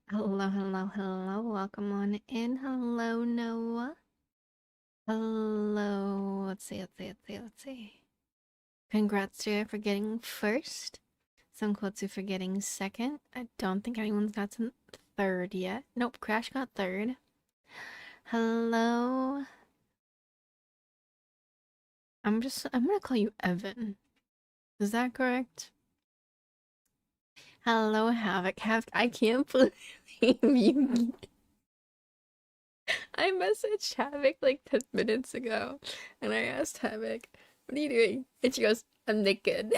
Hello, hello, hello. Welcome on in. Hello, Noah. Hello. Let's see. Congrats to you for getting first. Sunquotsu for getting second. I don't think anyone's gotten third yet. Nope, Crash got third. Hello. I'm gonna call you Evan. Is that correct? Hello, Havoc. Havoc, I can't believe you. I messaged Havoc like 10 minutes ago and I asked Havoc, "What are you doing?" And she goes, "I'm naked."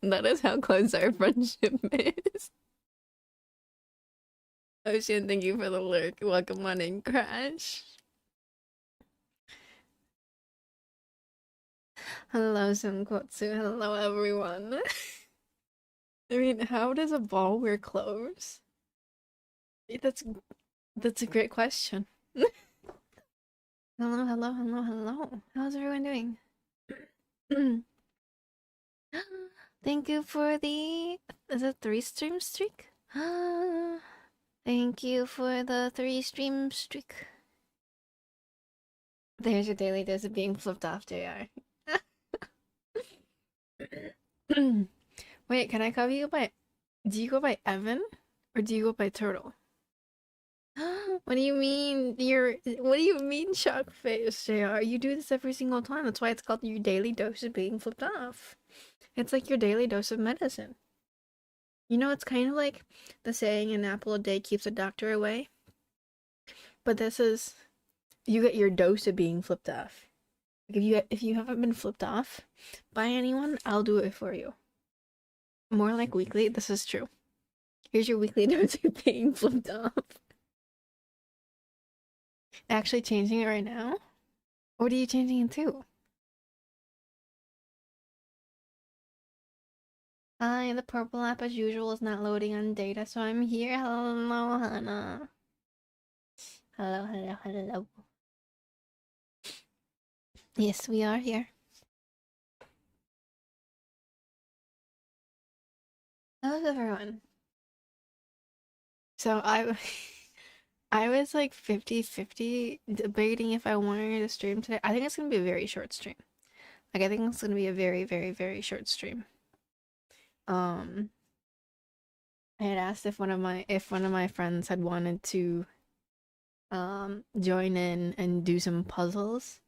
That is how close our friendship is. Ocean, thank you for the lurk. Welcome on in, Crash. Hello, Senkotsu. Hello, everyone. I mean, how does a ball wear clothes? That's that's a great question. Hello, hello, hello, hello. How's everyone doing? Thank you for the is it 3 stream streak? Thank you for the 3 stream streak. There's your daily dose of being flipped off, JR. Wait, can I call you by do you go by Evan or do you go by Turtle? What do you mean? What do you mean, shock face, JR? You do this every single time. That's why it's called your daily dose of being flipped off. It's like your daily dose of medicine. You know, it's kind of like the saying an apple a day keeps a doctor away. But this is you get your dose of being flipped off. Like if you haven't been flipped off by anyone, I'll do it for you. More like weekly. This is true. Here's your weekly dose of being flipped off. Actually changing it right now? What are you changing it to? Hi, the purple app as usual is not loading on data, so I'm here. Hello, Hannah. Hello, hello, hello. Yes, we are here. How's everyone? So I was like 50-50 debating if I wanted to stream today. I think it's gonna be a very short stream. Like I think it's gonna be a very, very, very short stream. Um, I had asked if one of my friends had wanted to join in and do some puzzles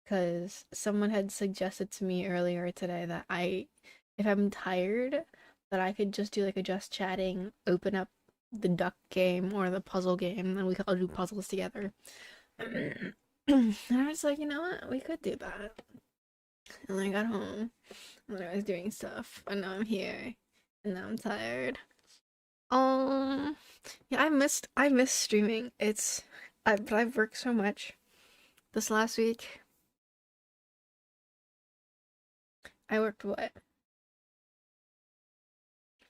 because someone had suggested to me earlier today that if I'm tired, that I could just do like a just chatting, open up the duck game or the puzzle game, and we could all do puzzles together. And I was like, you know what, we could do that. And then I got home, and then I was doing stuff, and now I'm here, and now I'm tired. Um, yeah, I missed streaming. But I've worked so much this last week. I worked what,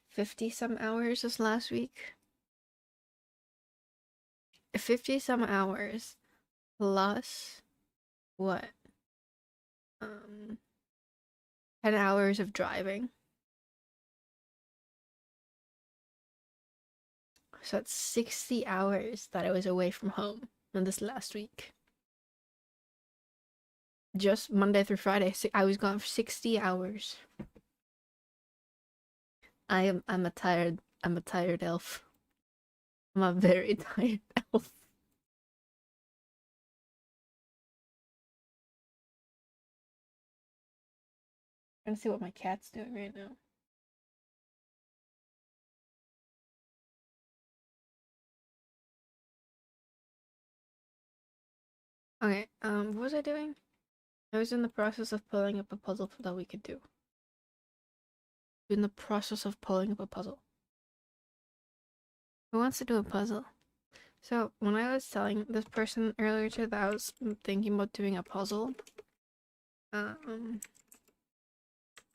50 some hours this last week? 50 some hours plus what? Um, 10 hours of driving. So that's 60 hours that I was away from home in this last week. Just Monday through Friday, I was gone for 60 hours. I'm a tired elf. I'm a very tired elf. I'm gonna see what my cat's doing right now. Okay, what was I doing? I was in the process of pulling up a puzzle that we could do. In the process of pulling up a puzzle. Who wants to do a puzzle? So when I was telling this person earlier today that I was thinking about doing a puzzle, um,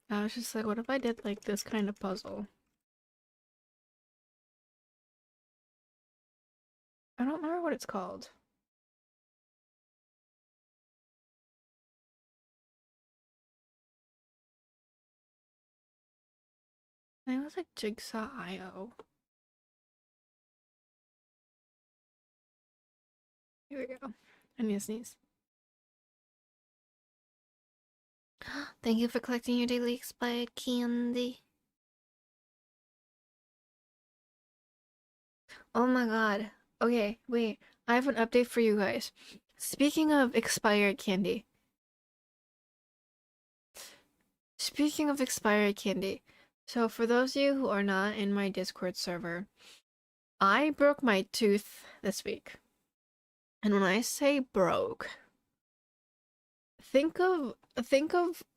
I was just like, what if I did like this kind of puzzle? I don't remember what it's called. I think it was like Jigsaw IO. Here we go. I need to sneeze. Thank you for collecting your daily expired candy. Oh my god. Okay, wait. I have an update for you guys. Speaking of expired candy. Speaking of expired candy. So for those of you who are not in my Discord server, I broke my tooth this week. And when I say broke, think of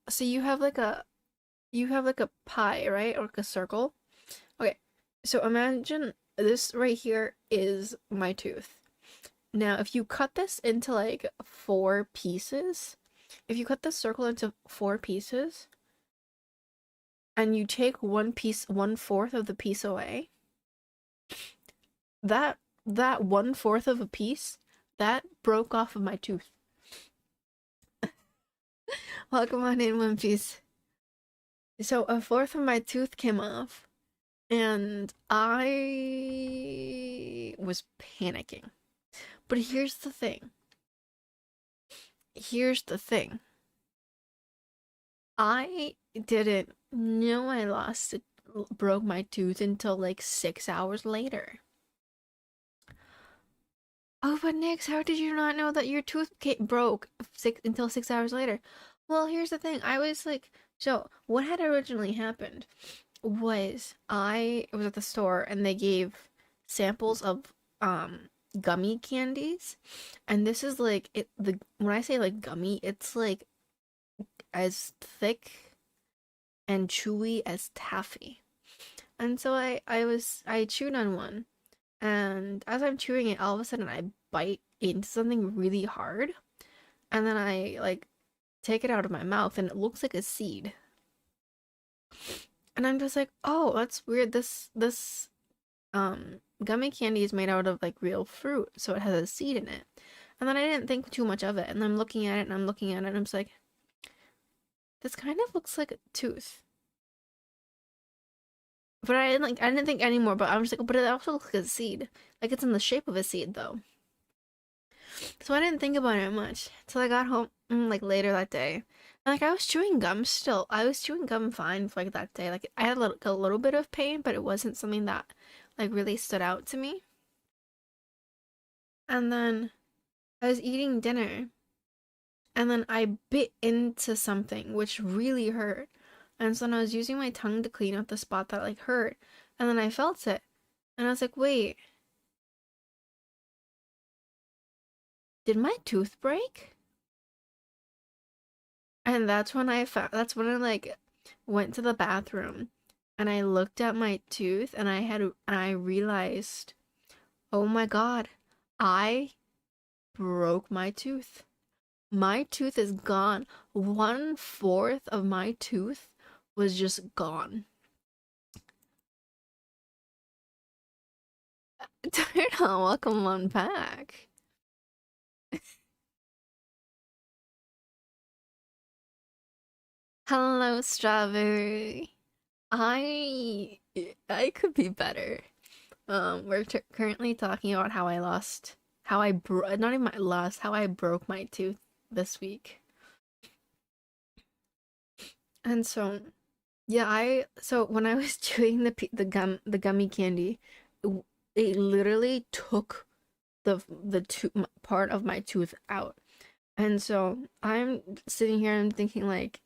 so you have like a pie, right? Or like a circle. Okay. So imagine this right here is my tooth. Now, if you cut this into like four pieces, if you cut the circle into four pieces and you take one piece, one fourth of the piece away, that one fourth of a piece that broke off of my tooth. Welcome on in, One Piece. So a fourth of my tooth came off, and I was panicking. But here's the thing. Here's the thing. I didn't know I broke my tooth until like 6 hours later. Oh, but Nix, how did you not know that your tooth broke until 6 hours later? Well, here's the thing. I was like, so what had originally happened was I was at the store and they gave samples of gummy candies, and this is like the when I say like gummy, it's like as thick and chewy as taffy. And so I chewed on one, and as I'm chewing it, all of a sudden I bite into something really hard, and then I like take it out of my mouth and it looks like a seed. And I'm just like, "Oh, that's weird. This gummy candy is made out of like real fruit, so it has a seed in it." And then I didn't think too much of it, and I'm looking at it and I'm looking at it and I'm just like, "This kind of looks like a tooth." But I didn't think anymore, but I was like, but it also looks like a seed. Like it's in the shape of a seed though. So I didn't think about it much till I got home like later that day. And like I was chewing gum still. I was chewing gum fine for like that day. Like I had a little bit of pain, but it wasn't something that like really stood out to me. And then I was eating dinner and then I bit into something which really hurt. And so then I was using my tongue to clean up the spot that like hurt. And then I felt it. And I was like, wait, did my tooth break? And that's when I like went to the bathroom and I looked at my tooth and I realized, oh my God, I broke my tooth. My tooth is gone. One fourth of my tooth was just gone. Turtle, welcome on back. Hello, Strawberry. I I could be better. We're currently talking about how I lost, how I not even my lost, how I broke my tooth this week. And so, yeah, so when I was chewing the gummy candy, it literally took the part of my tooth out. And so I'm sitting here and I'm thinking like,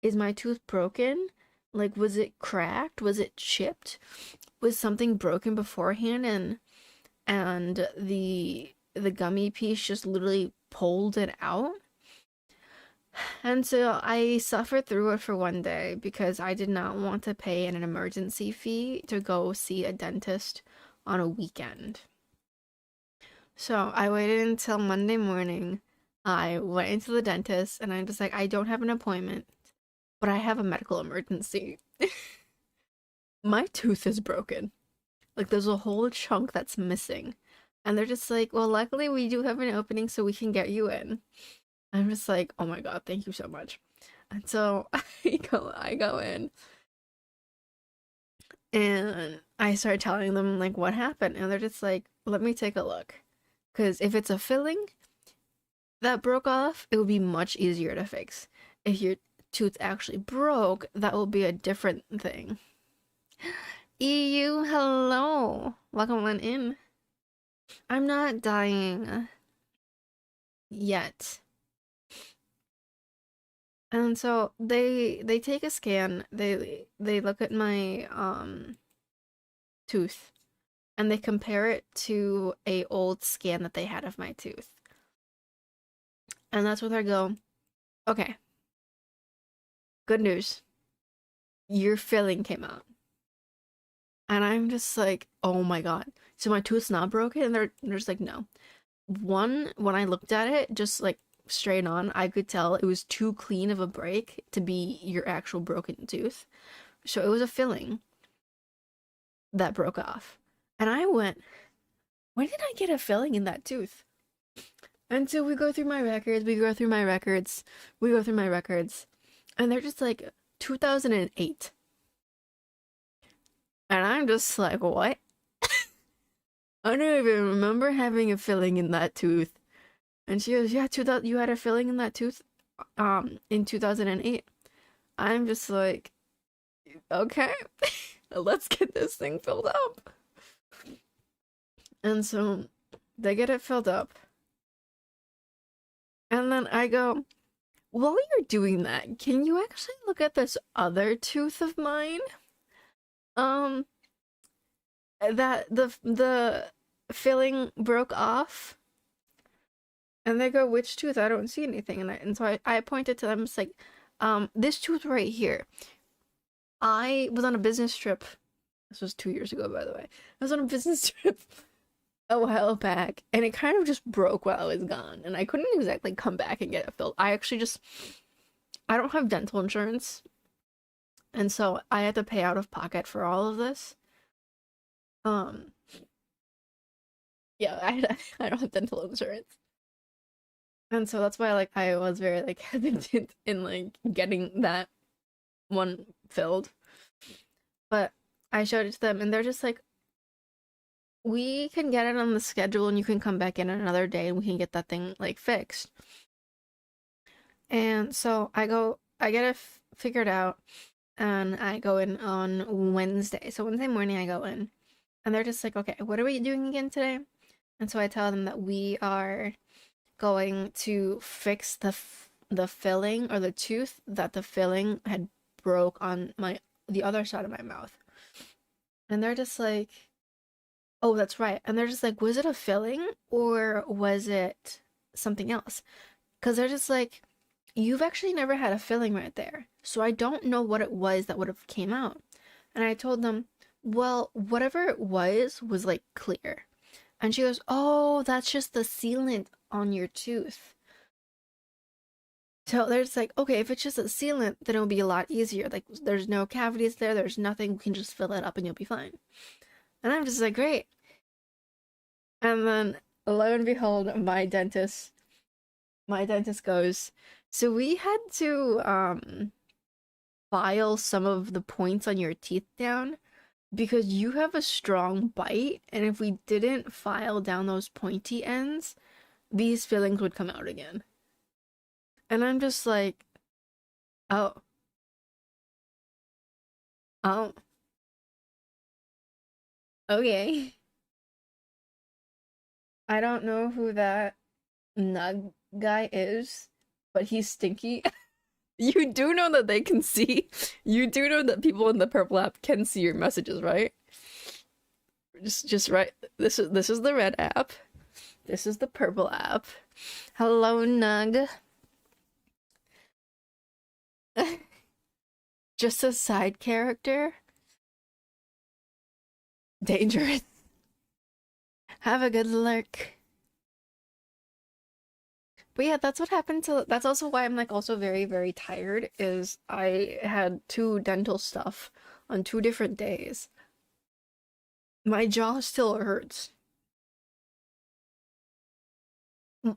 is my tooth broken? Like, was it cracked? Was it chipped? Was something broken beforehand and the gummy piece just literally pulled it out? And so I suffered through it for one day because I did not want to pay an emergency fee to go see a dentist on a weekend. So I waited until Monday morning. I went into the dentist and I'm just like, I don't have an appointment, but I have a medical emergency. My tooth is broken. Like there's a whole chunk that's missing. And they're just like, well, luckily we do have an opening so we can get you in. I'm just like, oh my God, thank you so much. And so I go in And I started telling them like what happened, and they're just like, let me take a look. Because if it's a filling that broke off, it would be much easier to fix. If your tooth actually broke, that will be a different thing. EU, hello. Welcome on in. I'm not dying yet. And so they take a scan, they look at my tooth, and they compare it to a old scan that they had of my tooth. And that's where they go, okay, good news. Your filling came out. And I'm just like, oh my god. So my tooth's not broken? And they're just like, no. One, when I looked at it, just like straight on, I could tell it was too clean of a break to be your actual broken tooth. So it was a filling that broke off. And I went, when did I get a filling in that tooth? And so we go through my records, and they're just like 2008. And I'm just like, what? I don't even remember having a filling in that tooth. And she goes, yeah, you had a filling in that tooth in 2008. I'm just like, okay, let's get this thing filled up. And so they get it filled up. And then I go, while you're doing that, can you actually look at this other tooth of mine? That the filling broke off. And they go, which tooth? I don't see anything. And so I pointed to them. It's like, this tooth right here. I was on a business trip. This was 2 years ago, by the way. I was on a business trip a while back, and it kind of just broke while I was gone. And I couldn't exactly come back and get it filled. I don't have dental insurance. And so I had to pay out of pocket for all of this. Yeah, I don't have dental insurance. And so that's why like I was very like hesitant in like getting that one filled. But I showed it to them and they're just like, we can get it on the schedule and you can come back in another day and we can get that thing like fixed. And so I get it figured out and I go in on Wednesday. So Wednesday morning I go in and they're just like, okay, what are we doing again today? And so I tell them that we are going to fix the filling or the tooth that the filling had broke on the other side of my mouth. And they're just like, oh, that's right. And they're just like, was it a filling or was it something else? Because they're just like, you've actually never had a filling right there. So I don't know what it was that would have came out. And I told them, well, whatever it was like clear. And she goes, oh, that's just the sealant on your tooth. So they're just like, okay, if it's just a sealant, then it'll be a lot easier. Like, there's no cavities there, there's nothing, we can just fill it up and you'll be fine. And I'm just like, great. And then, lo and behold, my dentist goes, so we had to, file some of the points on your teeth down because you have a strong bite, and if we didn't file down those pointy ends, these fillings would come out again. And I'm just like, oh. Oh. Okay. I don't know who that nug guy is, but he's stinky. You do know that they can see. You do know that people in the purple app can see your messages, right? Just right. This is the red app. This is the purple app. Hello, Nug. Just a side character. Dangerous. Have a good lurk. But yeah, that's what happened to. That's also why I'm like also very, very tired. Is I had 2 dental stuff on 2 different days. My jaw still hurts.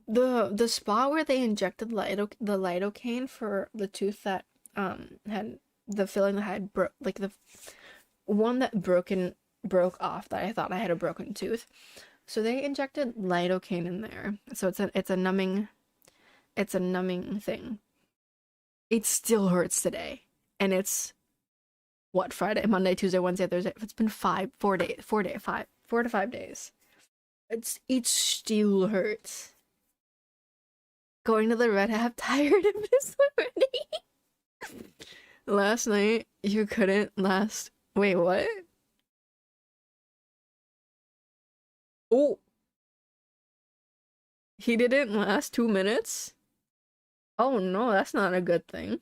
The spot where they injected the lidocaine for the tooth that had the filling that had like the one that broke off that I thought I had a broken tooth. So they injected lidocaine in there. So it's a numbing thing. It still hurts today. And it's what, Friday, Monday, Tuesday, Wednesday, Thursday. It's been 4 to 5 days. It still hurts. Going to the Red Hat tired of this already. Last night you couldn't last. Wait, what? Oh, he didn't last 2 minutes? Oh no, that's not a good thing.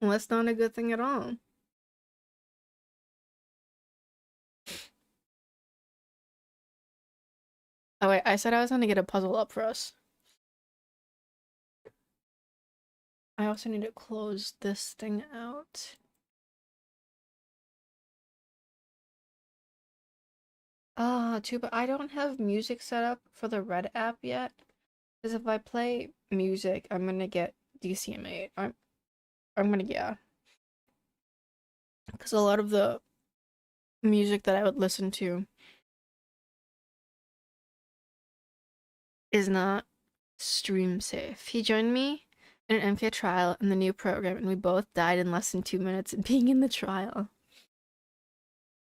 That's not a good thing at all. Oh wait, I said I was gonna get a puzzle up for us. I also need to close this thing out. But I don't have music set up for the Red app yet. Because if I play music, I'm gonna get DCMA. I'm gonna, yeah. Because a lot of the music that I would listen to is not stream safe. He joined me in an MK trial in the new program, and we both died in less than 2 minutes of being in the trial.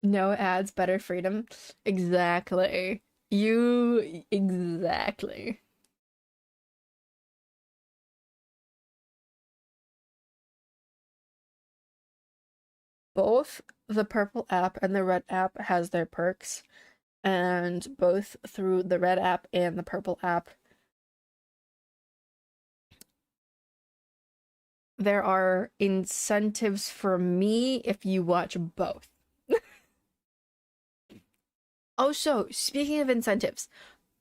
No ads, better freedom. Exactly. Exactly. Both the purple app and the red app has their perks, and both through the red app and the purple app, there are incentives for me if you watch both. Oh, so speaking of incentives,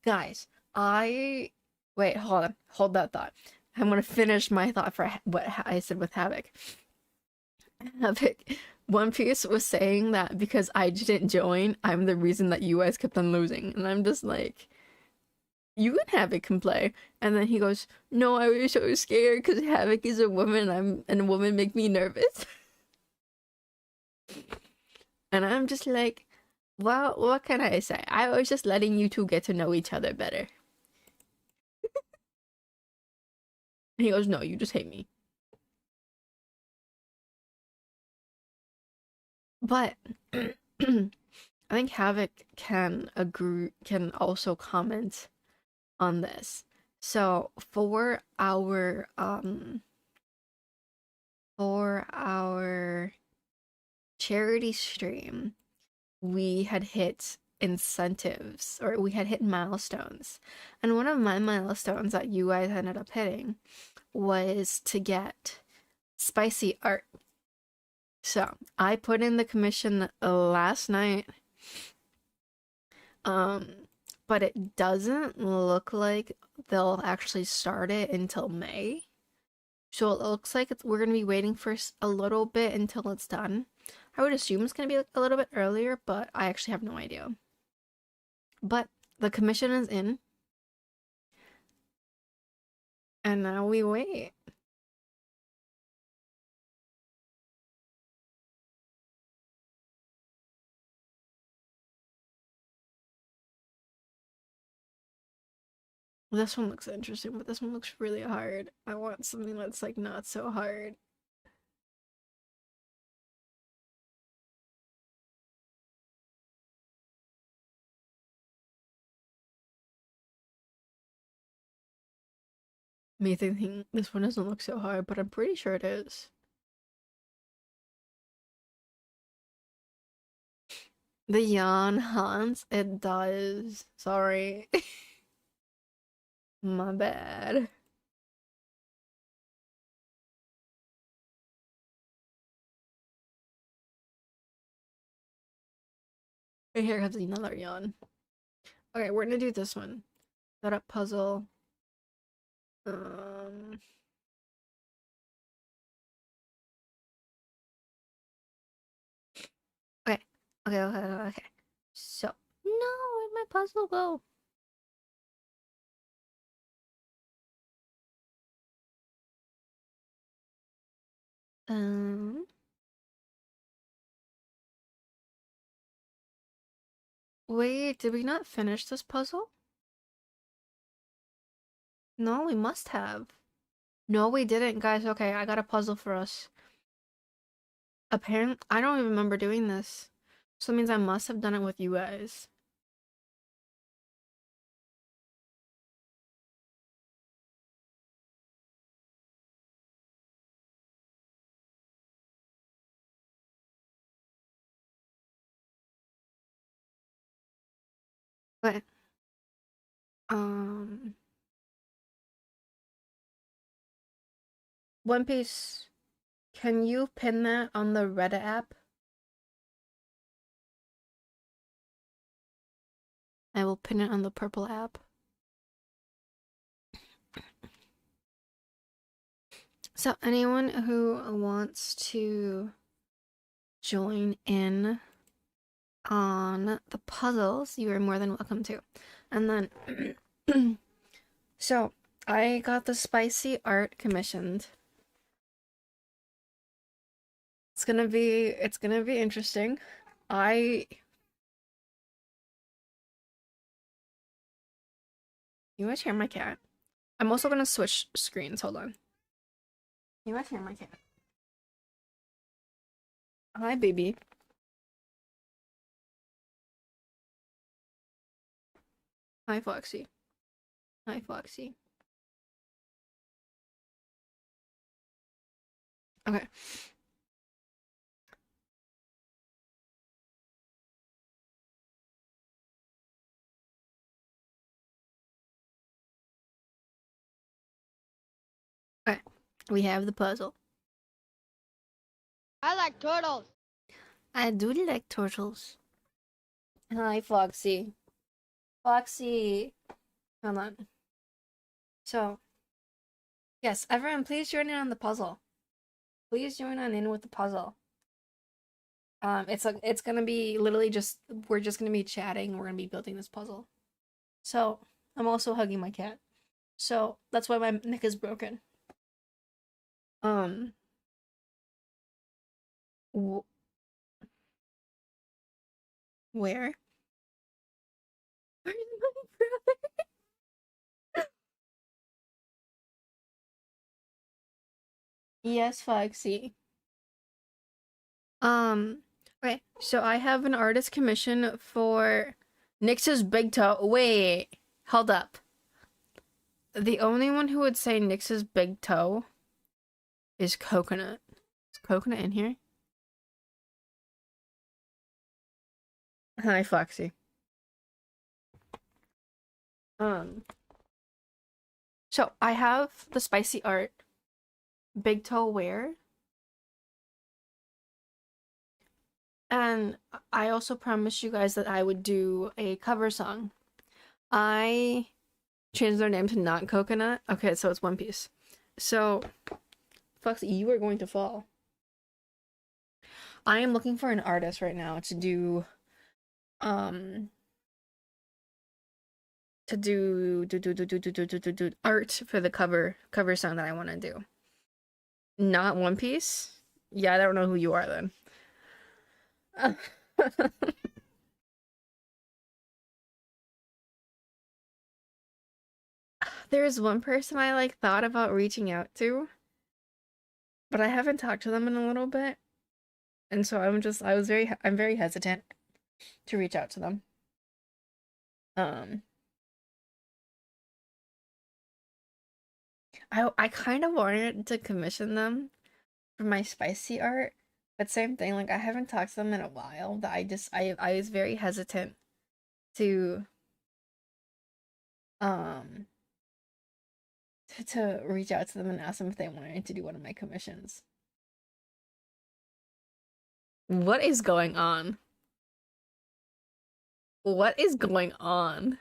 guys, I wait, hold on, hold that thought. I'm gonna finish my thought for what I said with Havoc. Havoc, One Piece was saying that because I didn't join, I'm the reason that you guys kept on losing, and I'm just like, you and Havoc can play. And then he goes, "No, I was so scared because Havoc is a woman. And a woman make me nervous." And I'm just like, well, what can I say? I was just letting you two get to know each other better. And he goes, "No, you just hate me." But I think Havoc can also comment on this. So for our charity stream, we had hit incentives, or we had hit milestones. And one of my milestones that you guys ended up hitting was to get spicy art. So I put in the commission last night. But it doesn't look like they'll actually start it until May. So it looks like we're gonna be waiting for a little bit until it's done. I would assume it's gonna be a little bit earlier, but I actually have no idea. But the commission is in, and now we wait. This one looks interesting, but this one looks really hard. I want something that's like not so hard. Me thinking this one doesn't look so hard, but I'm pretty sure it is. The yawn haunts, it does. Sorry. My bad. Right, here comes another yawn. Okay, we're gonna do this one. Set up puzzle. Um. Okay. Okay. So, no, where'd my puzzle go? Um. Wait, did we not finish this puzzle? No, we must have. No, we didn't, guys. Okay, I got a puzzle for us. Apparently, I don't even remember doing this. So it means I must have done it with you guys. But, um... One Piece, can you pin that on the Reddit app? I will pin it on the purple app. So anyone who wants to join in on the puzzles, you are more than welcome to. And then, so I got the spicy art commissioned. It's gonna be interesting. You guys hear my cat? I'm also gonna switch screens. Hold on. You guys hear my cat? Hi, baby. Hi, Foxy. Hi, Foxy. Okay. Okay. We have the puzzle. I like turtles. I do like turtles. Hi, Foxy. Foxy. Hold on. So, yes, everyone, please join in on the puzzle. Please join on in with the puzzle. It's gonna be literally just we're just gonna be chatting. We're gonna be building this puzzle. So I'm also hugging my cat. So that's why my neck is broken. Um. Wh where? Where's my brother? Yes, Foxy. Okay, so I have an artist commission for Nyx's big toe. Wait, hold up. The only one who would say Nyx's big toe is Coconut. Is Coconut in here? Hi, Foxy. Um, so I have the spicy art, big toe wear, and I also promised you guys that I would do a cover song. I changed their name to Not Coconut. Okay, so it's One Piece. So, Foxy, you are going to fall. I am looking for an artist right now to do um art for the cover song that I want to do. Not One Piece? Yeah, I don't know who you are then. There's one person I like thought about reaching out to, but I haven't talked to them in a little bit. And so I'm very hesitant to reach out to them. Um I kind of wanted to commission them for my spicy art, but same thing, like I haven't talked to them in a while that I was very hesitant to um to reach out to them and ask them if they wanted to do one of my commissions. What is going on? What is going on?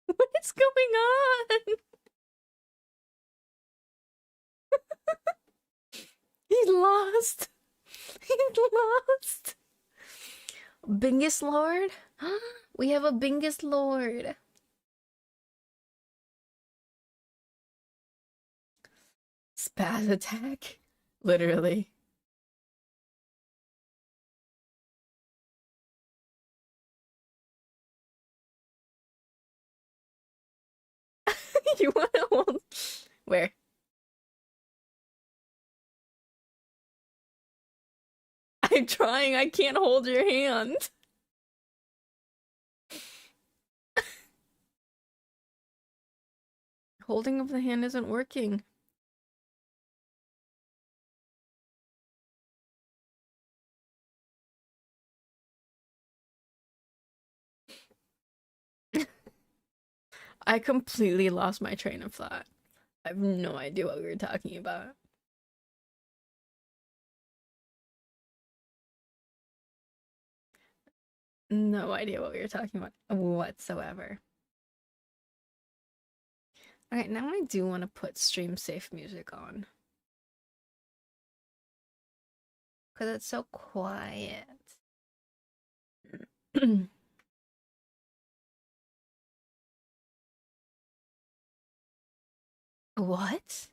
What is going on? He's lost. He's lost. Bingus Lord? We have a Bingus Lord. Spaz attack? Literally. You wanna hold? Where? I'm trying, I can't hold your hand. Holding of the hand isn't working. I completely lost my train of thought. I have no idea what we were talking about. No idea what we were talking about whatsoever. Alright, now I do want to put stream safe music on. Because it's so quiet. What?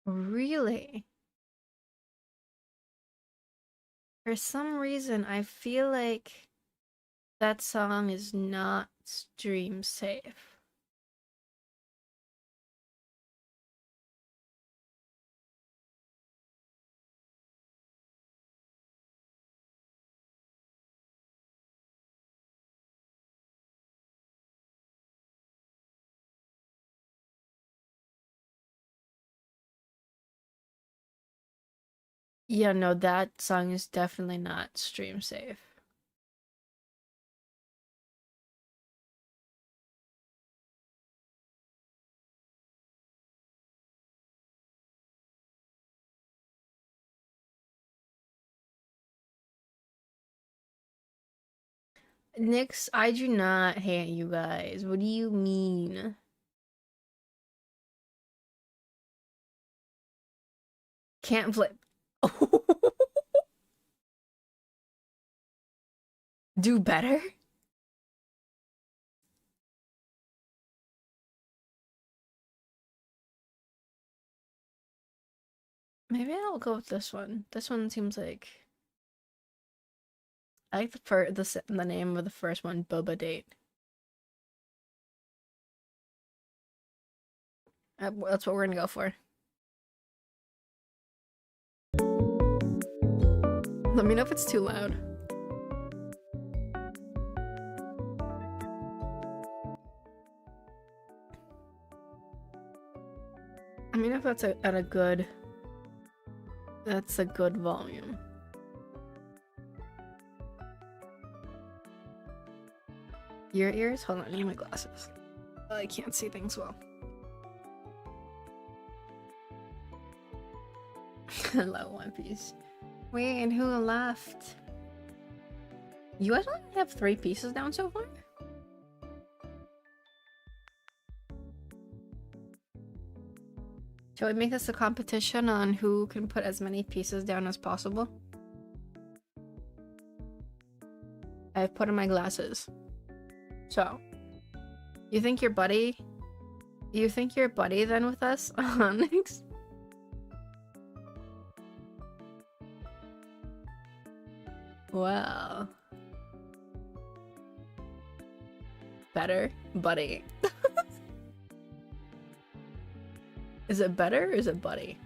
Really? For some reason, I feel like that song is not stream safe. Yeah, no, that song is definitely not stream safe. Nyx, I do not hate you guys. What do you mean? Can't flip. Do better? Maybe I'll go with this one. This one seems like I like the name of the first one, Boba Date. That's what we're gonna go for. Let me know if it's too loud. I mean, if that's at a good, that's a good volume. Your ears? Hold on, I need my glasses. I can't see things well. Hello, One Piece. Wait, and who left? You guys only have 3 pieces down so far? Shall we make this a competition on who can put as many pieces down as possible? I've put in my glasses. So, you think you're buddy? You think you're buddy then with us, Onyx? Wow. Better, buddy. Is it better or is it buddy?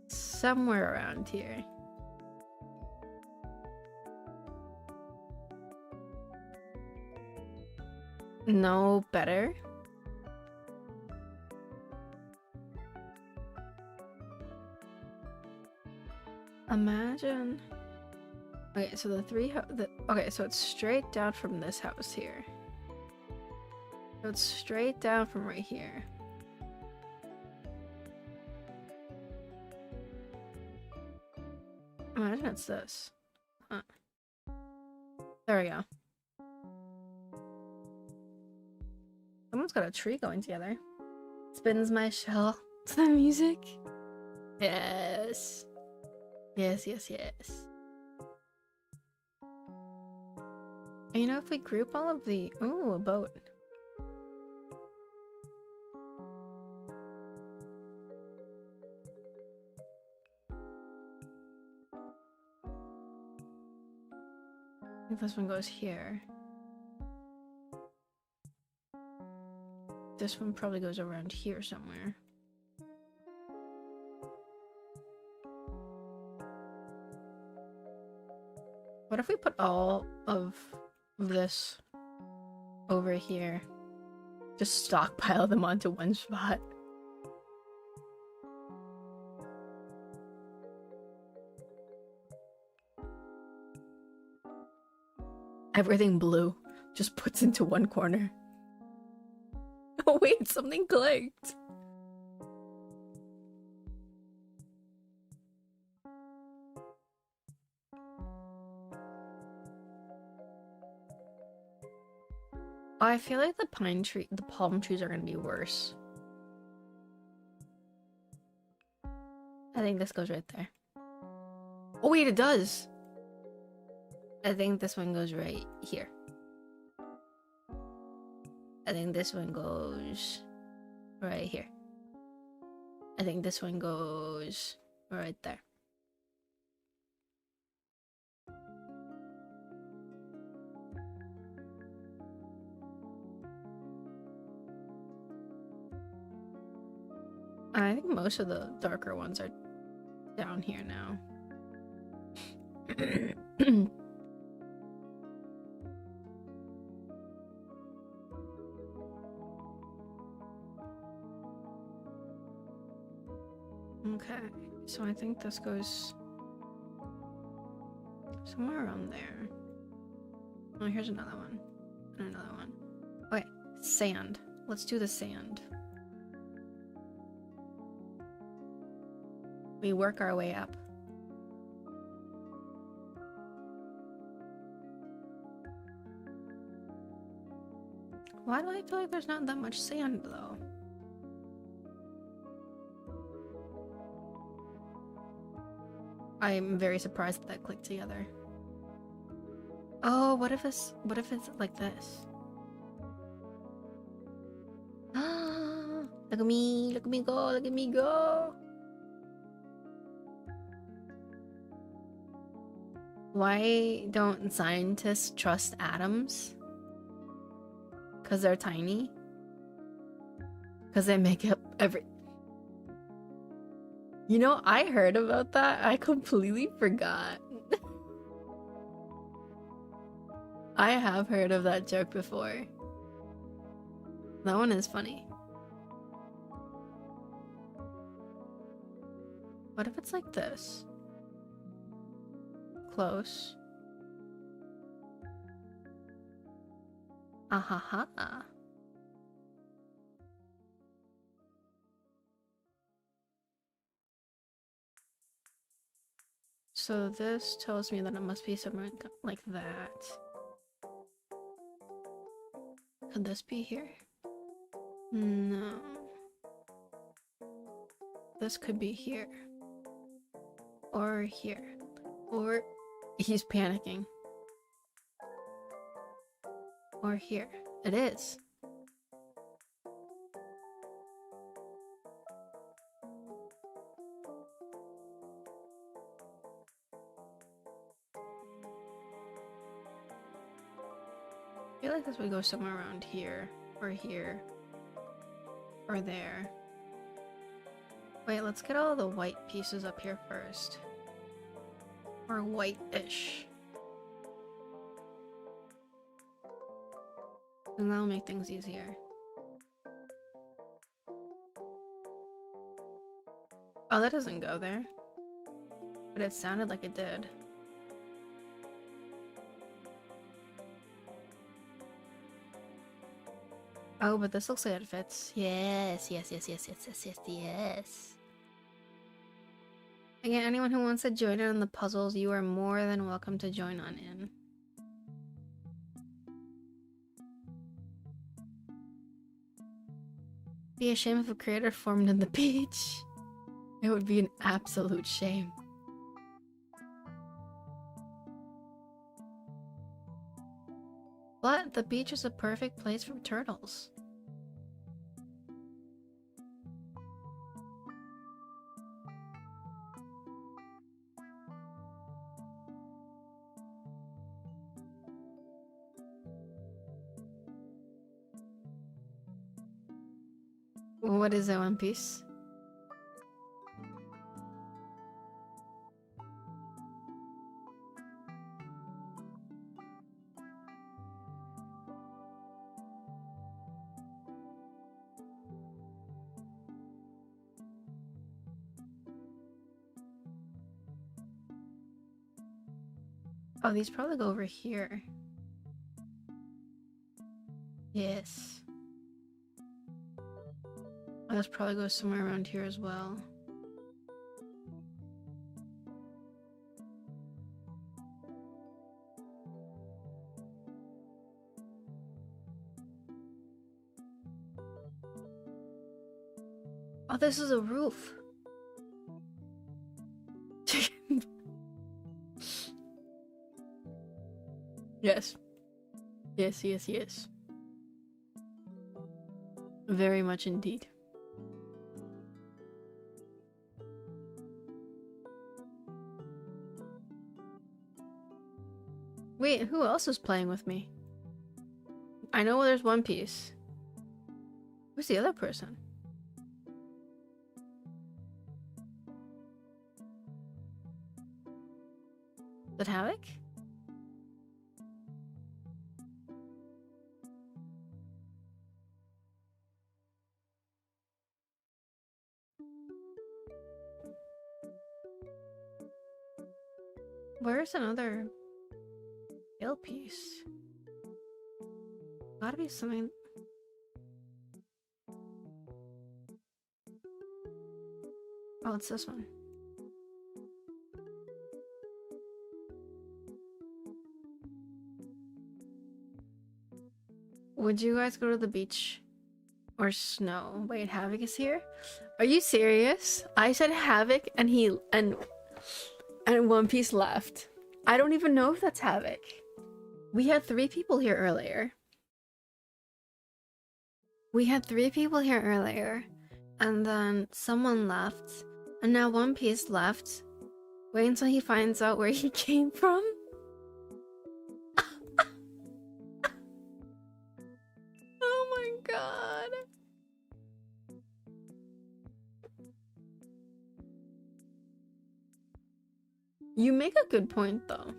Somewhere around here. No better? Imagine. Okay, so okay, so it's straight down from this house here. So it's straight down from right here. Imagine it's this. Huh. There we go. Someone's got a tree going together. Spins my shell to the music. Yes. Yes, yes, yes. And you know, if we group all of the... Ooh, a boat. I think this one goes here. This one probably goes around here somewhere. What if we put all of this over here? Just stockpile them onto one spot. Everything blue just puts into one corner. Oh wait, something clicked. Oh, I feel like the palm trees are gonna be worse. I think this goes right there. Oh wait, it does! I think this one goes right here. I think this one goes right here. I think this one goes right there. I think most of the darker ones are down here now. Okay, so I think this goes somewhere around there. Oh, here's another one. And another one. Okay, sand. Let's do the sand. We work our way up. Why do I feel like there's not that much sand, though? I'm very surprised that clicked together. Oh, what if it's like this? Look at me go, look at me go. Why don't scientists trust atoms? Because they're tiny? Because they make up every... You know, I heard about that. I completely forgot. I have heard of that joke before. That one is funny. What if it's like this? Close. Ahaha. So this tells me that it must be somewhere like that. Could this be here? No. This could be here. Or here. Or he's panicking. Or here. It is. I feel like this would go somewhere around here. Or here. Or there. Wait, let's get all the white pieces up here first. Or white-ish. And that'll make things easier. Oh, that doesn't go there. But it sounded like it did. Oh, but this looks like it fits. Yes, yes, yes, yes, yes, yes, yes, yes. Again, anyone who wants to join in on the puzzles, you are more than welcome to join on in. Be a shame if a creator formed in the beach. It would be an absolute shame. But the beach is a perfect place for turtles. What is that One Piece? Oh, these probably go over here. Yes. Oh, this probably goes somewhere around here as well. Oh, this is a roof. Yes. Yes, yes, yes. Very much indeed. Wait, who else is playing with me? I know there's One Piece. Who's the other person? Is it Havoc? Where's another tail piece? Gotta be something. Oh, it's this one. Would you guys go to the beach or snow? Wait, Havoc is here? Are you serious? I said Havoc and One Piece left. I don't even know if that's Havoc. We had 3 people here earlier. And then someone left, and now One Piece left. Wait until he finds out where he came from. Oh my god. You make a good point, though.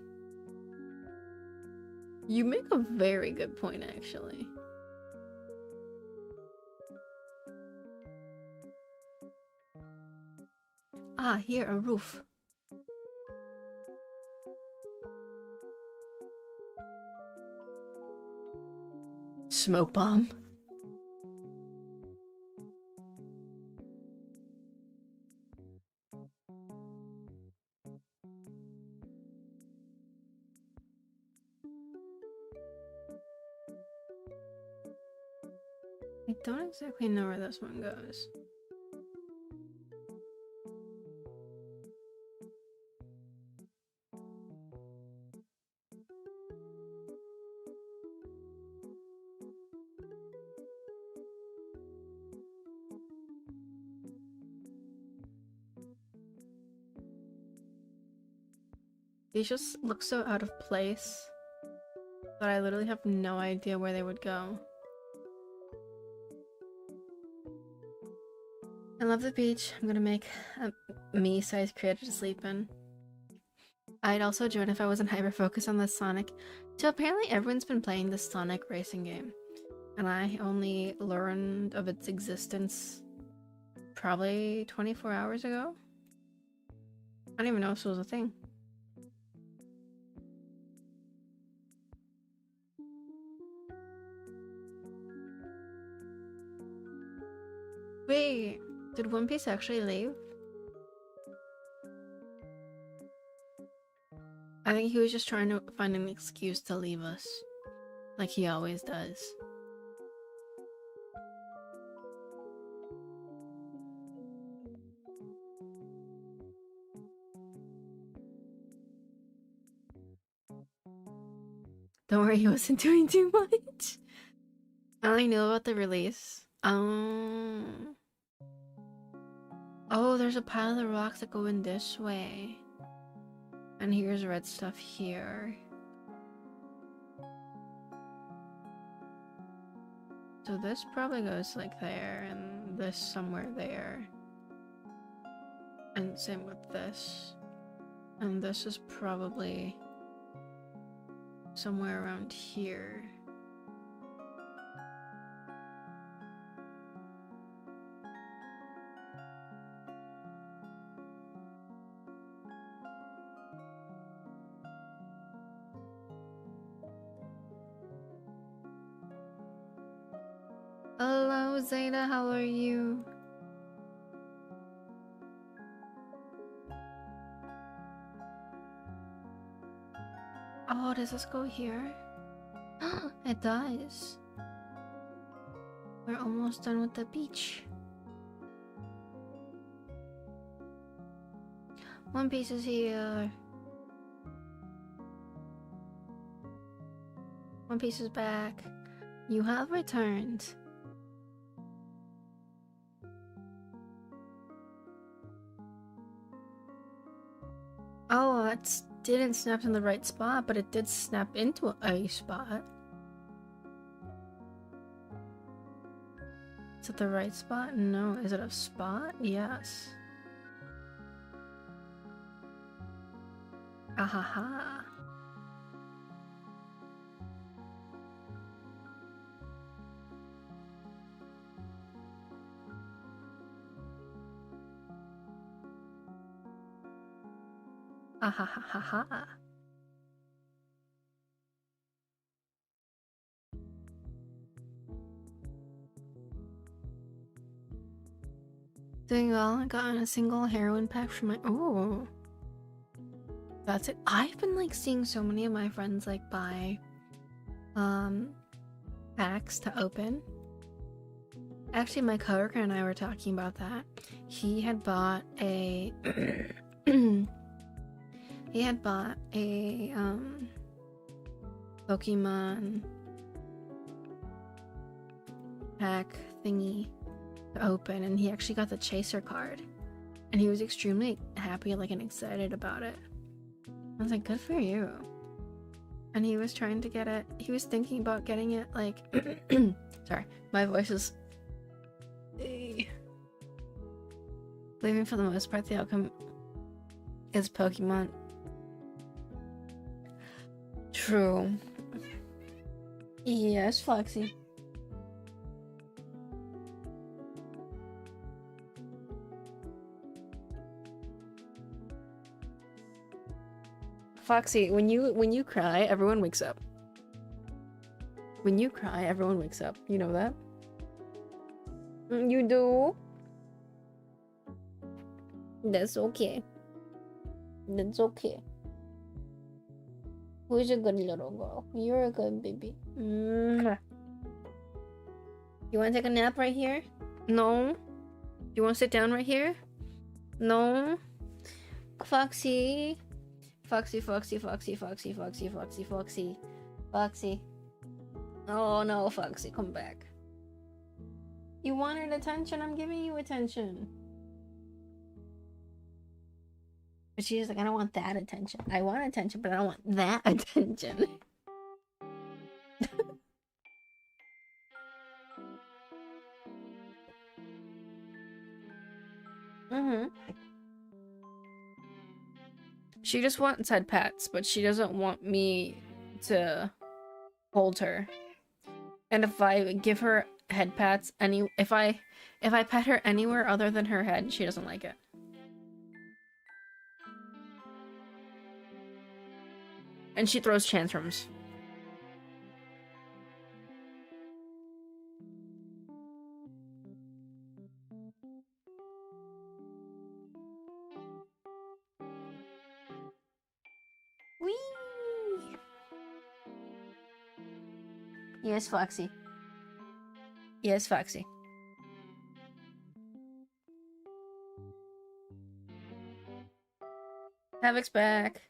You make a very good point, actually. Ah, here, a roof. Smoke bomb. I don't exactly know where this one goes. These just look so out of place that I literally have no idea where they would go. I love the beach. I'm gonna make a me-sized creator to sleep in. I'd also join if I wasn't hyper-focused on this Sonic. So apparently everyone's been playing this Sonic racing game. And I only learned of its existence probably 24 hours ago. I don't even know if this was a thing. Wait, did One Piece actually leave? I think he was just trying to find an excuse to leave us. Like he always does. Don't worry, he wasn't doing too much. I only knew about the release. Oh, there's a pile of the rocks that go in this way. And here's red stuff here. So this probably goes like there, and this somewhere there. And same with this. And this is probably somewhere around here. Hello, Zeta, how are you? Oh, does this go here? It does. We're almost done with the beach. One Piece is here. One Piece is back. You have returned. Oh, it didn't snap in the right spot, but it did snap into a spot. Is it the right spot? No. Is it a spot? Yes. Ahaha. Ahahaha. Doing well. I got a single heroin pack from my. Oh. That's it. I've been like seeing so many of my friends like buy packs to open. Actually, my coworker and I were talking about that. He had bought a he had bought a Pokemon pack thingy to open, and he actually got the chaser card, and he was extremely happy, like, and excited about it. I was like, good for you. And he was trying to get it, he was thinking about getting it, like sorry, my voice is leaving. For the most part, the outcome is Pokemon. True. Yes, Foxy. Foxy, when you cry, everyone wakes up. When you cry, everyone wakes up. You know that? You do? That's okay. That's okay. Who's a good little girl? You're a good baby. You want to take a nap right here? No? You want to sit down right here? No? Foxy. Foxy, Foxy, Foxy, Foxy, Foxy, Foxy, Foxy. Foxy. Oh no, Foxy, come back. You wanted attention, I'm giving you attention. But she's like, I don't want that attention. I want attention, but I don't want that attention. She just wants head pats, but she doesn't want me to hold her. And if I give her head pats, if I pet her anywhere other than her head, she doesn't like it. And she throws tantrums. Whee! Yes, Foxy. Yes, Foxy. Havoc's back.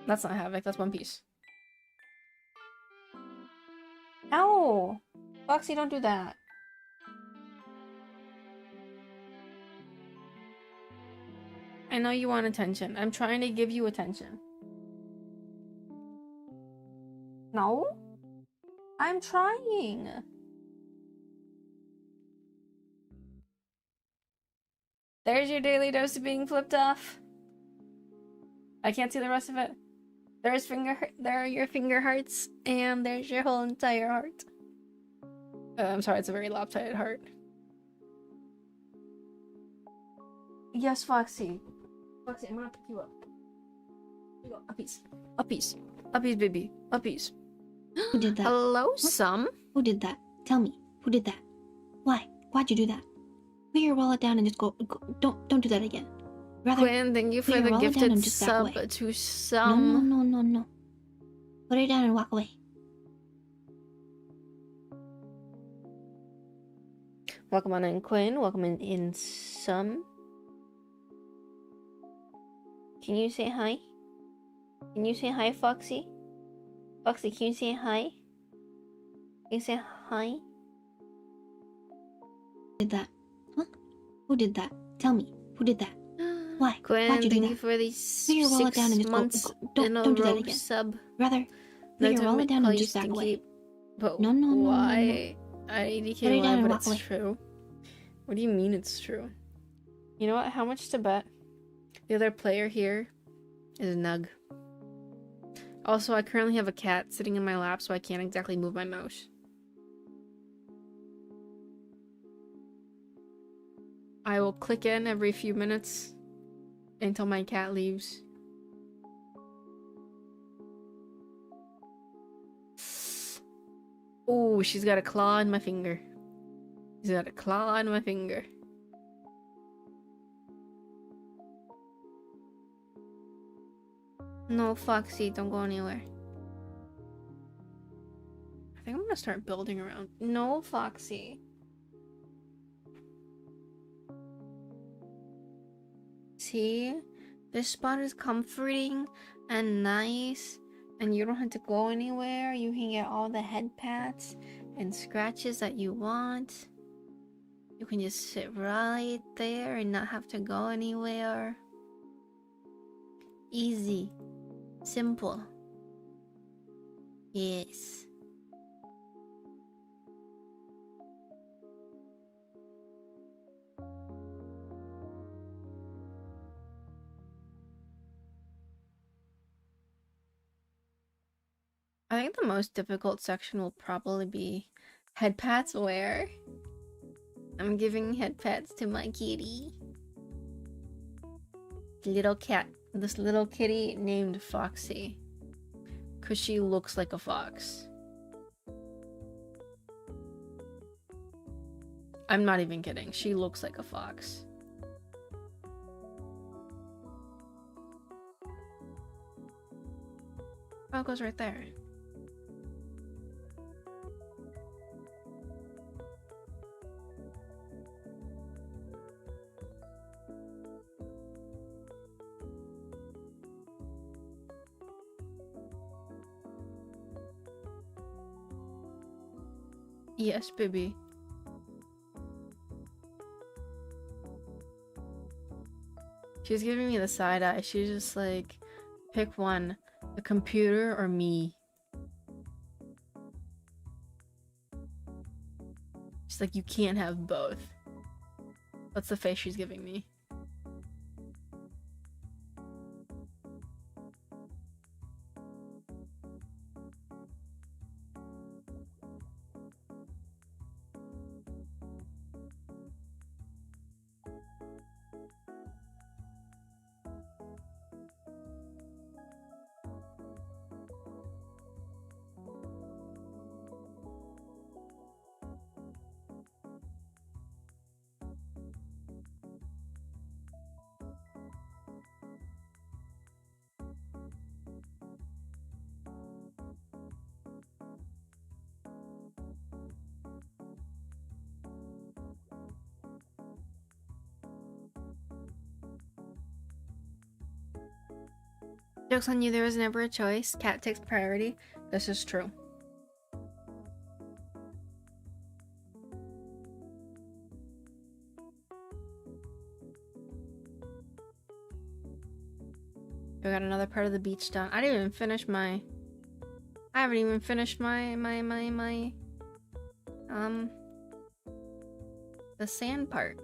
That's not Havoc, that's One Piece. Ow! Foxy, don't do that. I know you want attention. I'm trying to give you attention. No? I'm trying. There's your daily dose of being flipped off. I can't see the rest of it. There are your finger hearts, and there's your whole entire heart. I'm sorry, it's a very lopsided heart. Yes, Foxy. Foxy, I'm gonna pick you up. Here you go. A piece. A piece. A piece, baby. A piece. Who did that? Hello, What? Sum. Who did that? Tell me. Who did that? Why? Why'd you do that? Put your wallet down and just go. Don't do that again. Rather, Quinn, thank you for your the wallet down gifted and just back sub away. to no, Sum. no. Put it down and walk away. Welcome on in, Quinn. Welcome in Sum. Can you say hi? Can you say hi, Foxy? Foxy, can you say hi? Can you say hi? Who did that? Huh? Who did that? Tell me. Who did that? Why? Quinn, Why'd you do thank that? you for these Put your wallet down and 6 just months go. in a Don't do that row again. sub. Rather, put your wallet down and just back away. But No. why? Put it IDK down why, and but walk it's away. true. What do you mean it's true? You know what? How much to bet? The other player here is Nug. Also, I currently have a cat sitting in my lap, so I can't exactly move my mouse. I will click in every few minutes until my cat leaves. Oh, she's got a claw in my finger. She's got a claw in my finger. No, Foxy, don't go anywhere. I think I'm gonna start building around. No, Foxy. See? This spot is comforting and nice, and you don't have to go anywhere. You can get all the head pats and scratches that you want. You can just sit right there and not have to go anywhere. Easy. Simple. Yes. I think the most difficult section will probably be head pats where I'm giving head pats to my kitty. Little cat. This little kitty named Foxy. Because she looks like a fox. I'm not even kidding. She looks like a fox. Oh, it goes right there. Yes, baby. She's giving me the side eye. She's just like, pick one. The computer or me. She's like, you can't have both. That's the face she's giving me. Joke's on you, there was never a choice. Cat takes priority. This is true. We got another part of the beach done. I haven't even finished my the sand part.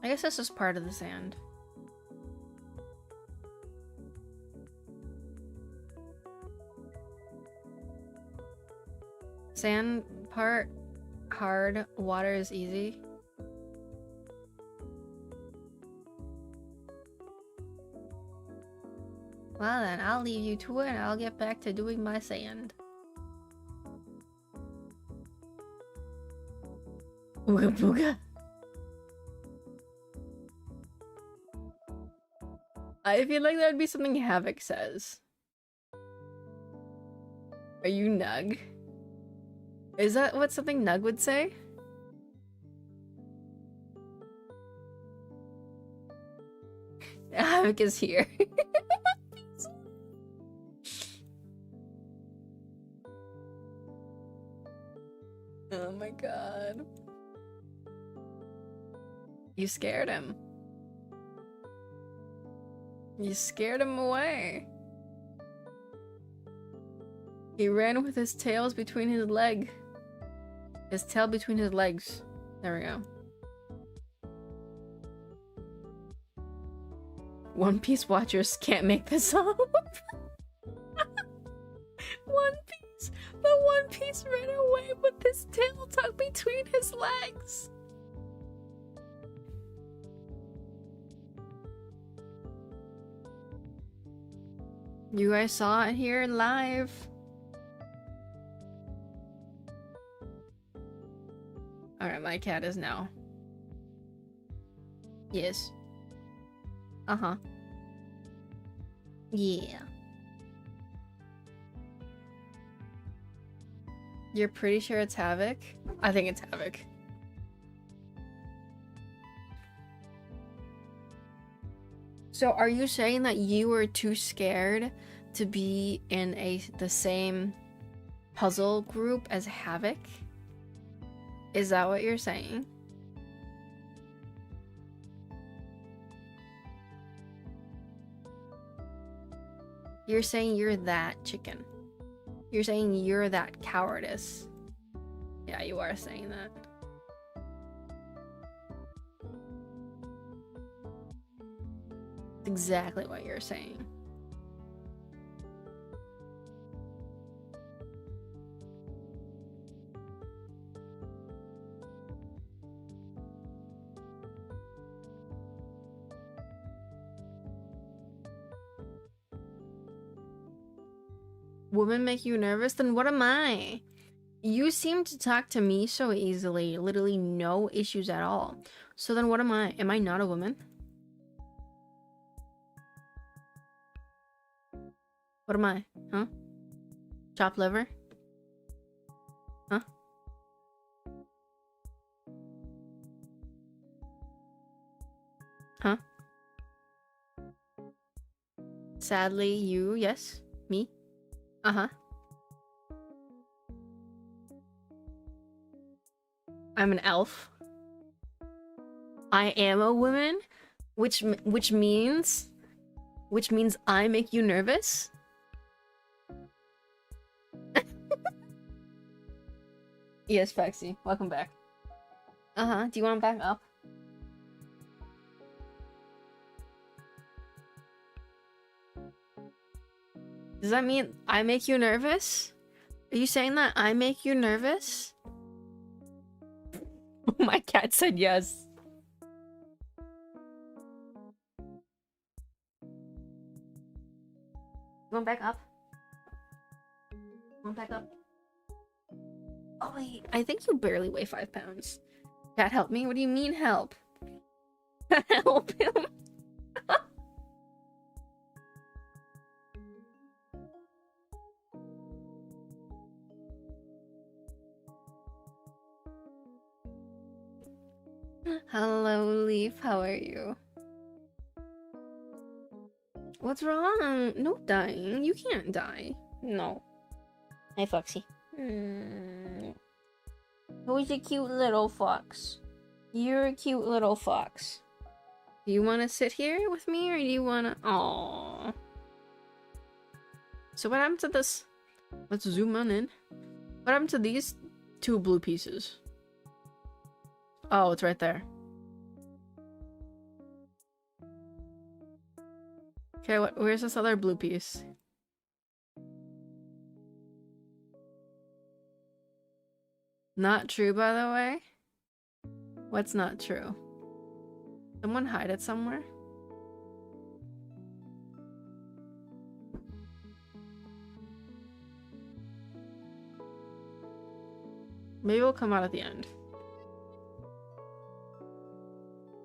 I guess this is part of the sand. Sand part hard, water is easy. Well then, I'll leave you to it and I'll get back to doing my sand. Ooga booga. I feel like that would be something Havoc says. Are you Nug? Is that what something Nug would say? Havoc is here. Oh my god. You scared him. You scared him away. He ran with his tails between his leg. His tail between his legs. There we go. One Piece watchers can't make this up. One Piece, but One Piece ran away with his tail tucked between his legs. You guys saw it here live. Alright, my cat is now. Yes. Uh-huh. Yeah. You're pretty sure it's Havoc? I think it's Havoc. So are you saying that you were too scared to be in the same puzzle group as Havoc? Is that what you're saying? You're saying you're that chicken. You're saying you're that cowardice. Yeah, you are saying that. Exactly what you're saying. Women make you nervous? Then what am I? You seem to talk to me so easily. Literally no issues at all. So then what am I? Am I not a woman? What am I? Huh? Chopped liver? Huh? Huh? Sadly, you, yes? Me? Uh-huh. I'm an elf. I am a woman, which means I make you nervous? Yes, Fexy. Welcome back. Uh-huh. Do you want to back up? Does that mean I make you nervous? Are you saying that I make you nervous? My cat said yes. Going back up? Going back up? Oh wait, I think you barely weigh 5 pounds. Cat, help me? What do you mean help? Help him? Hello, Leaf. How are you? What's wrong? No dying. You can't die. No. Hey, Foxy. Who's a cute little fox? You're a cute little fox. Do you want to sit here with me, or do you want to... Aww. So what happened to this? Let's zoom on in. What happened to these two blue pieces? Oh, it's right there. Okay, where's this other blue piece? Not true, by the way. What's not true? Someone hide it somewhere? Maybe it'll come out at the end.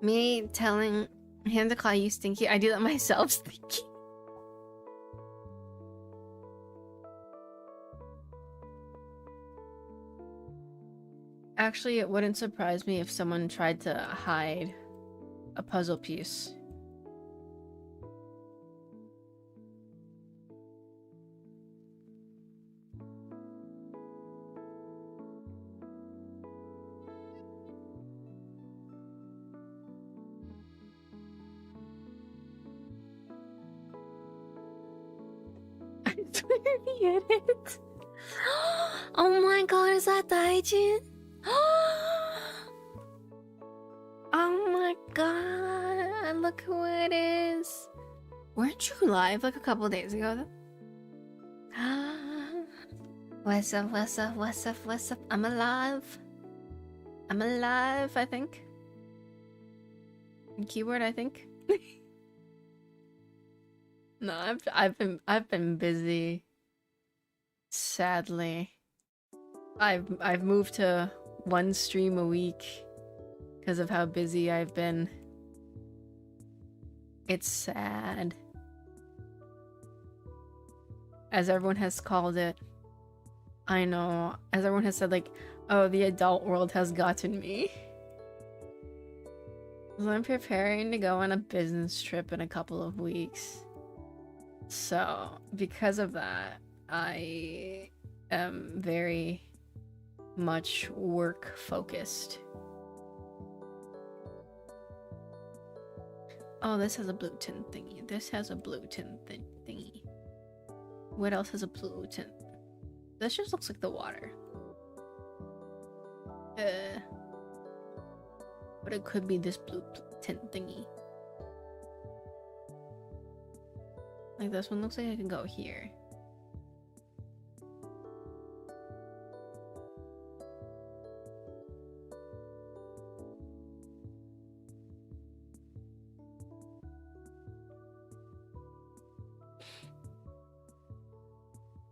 Me telling him to call you Stinky. I do that myself, Stinky. Actually, it wouldn't surprise me if someone tried to hide a puzzle piece. I swear he hit it. Oh my god, is that Daijin? Oh my god, look who it is. Weren't you live like a couple days ago though? What's up, what's up, what's up, what's up? I'm alive. I'm alive, I think. Keyword, I think. No, I've been busy. Sadly. I've moved to one stream a week because of how busy I've been. It's sad. As everyone has called it. I know. As everyone has said, like, oh, the adult world has gotten me. So I'm preparing to go on a business trip in a couple of weeks. So, because of that, I am very much work focused. Oh, this has a blue tint thingy. This has a blue tint thingy. What else has a blue tint? This just looks like the water. But it could be this blue tint thingy. Like this one looks like I can go here.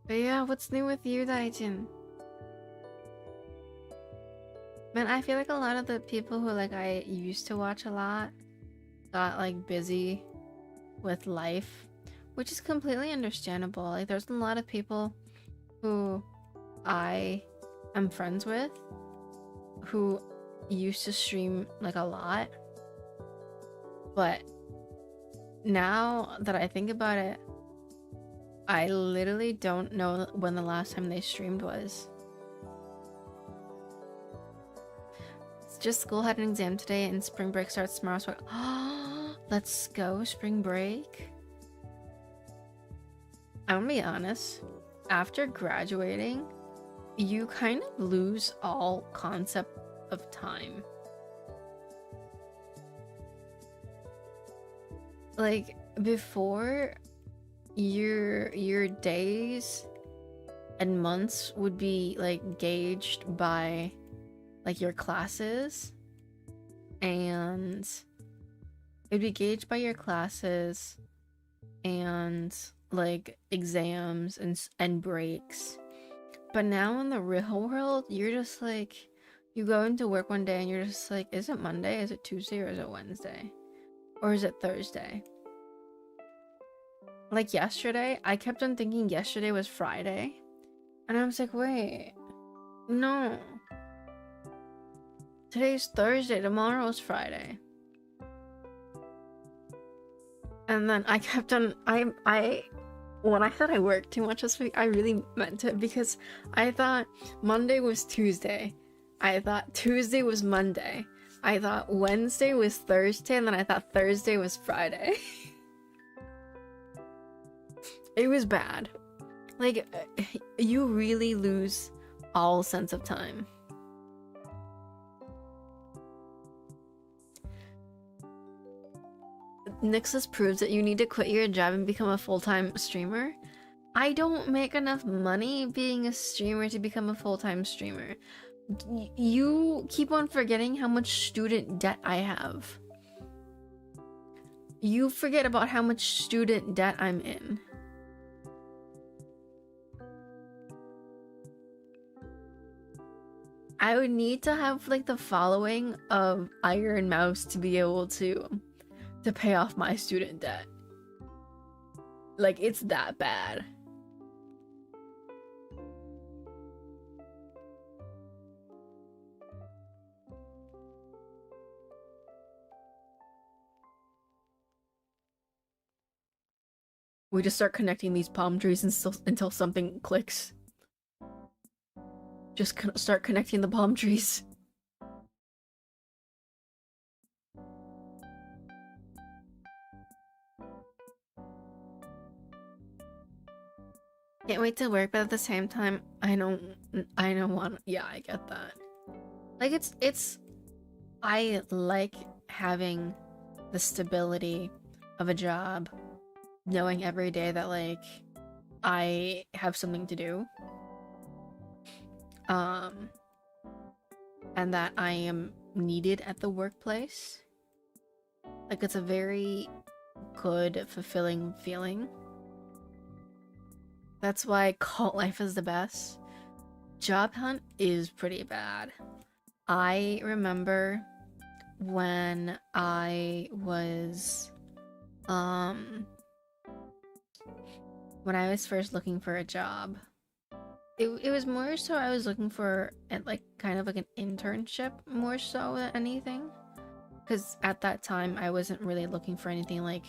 But yeah, what's new with you, Daijin? Man, I feel like a lot of the people who like I used to watch a lot got like busy with life, which is completely understandable. Like there's a lot of people who I am friends with who used to stream like a lot, but now that I think about it, I literally don't know when the last time they streamed was. It's just school had an exam today and spring break starts tomorrow, so let's go spring break. I'm gonna be honest, after graduating, you kind of lose all concept of time. Like before, your days and months would be like gauged by like your classes, and it'd be gauged by your classes and like exams and breaks. But now in the real world, you're just like, you go into work one day and you're just like, is it Monday, is it Tuesday, or is it Wednesday, or is it Thursday? Like yesterday, I kept on thinking yesterday was Friday. And I was like, wait, no. Today's Thursday, tomorrow's Friday. And then I kept on, when I said I worked too much this week, I really meant it, because I thought Monday was Tuesday. I thought Tuesday was Monday. I thought Wednesday was Thursday, and then I thought Thursday was Friday. It was bad. Like, you really lose all sense of time. Nixus proves that you need to quit your job and become a full-time streamer. I don't make enough money being a streamer to become a full-time streamer. You keep on forgetting how much student debt I have. You forget about how much student debt I'm in. I would need to have like the following of Iron Mouse to be able to pay off my student debt. Like, it's that bad. We just start connecting these palm trees until something clicks. Just start connecting the palm trees. Can't wait to work, but at the same time, I don't want. Yeah, I get that. Like, I like having the stability of a job, knowing every day that like I have something to do, and that I am needed at the workplace. Like, it's a very good, fulfilling feeling. That's why cult life is the best. Job hunt is pretty bad. I remember when I was first looking for a job. It was more so I was looking for like kind of like an internship more so than anything. Because at that time I wasn't really looking for anything like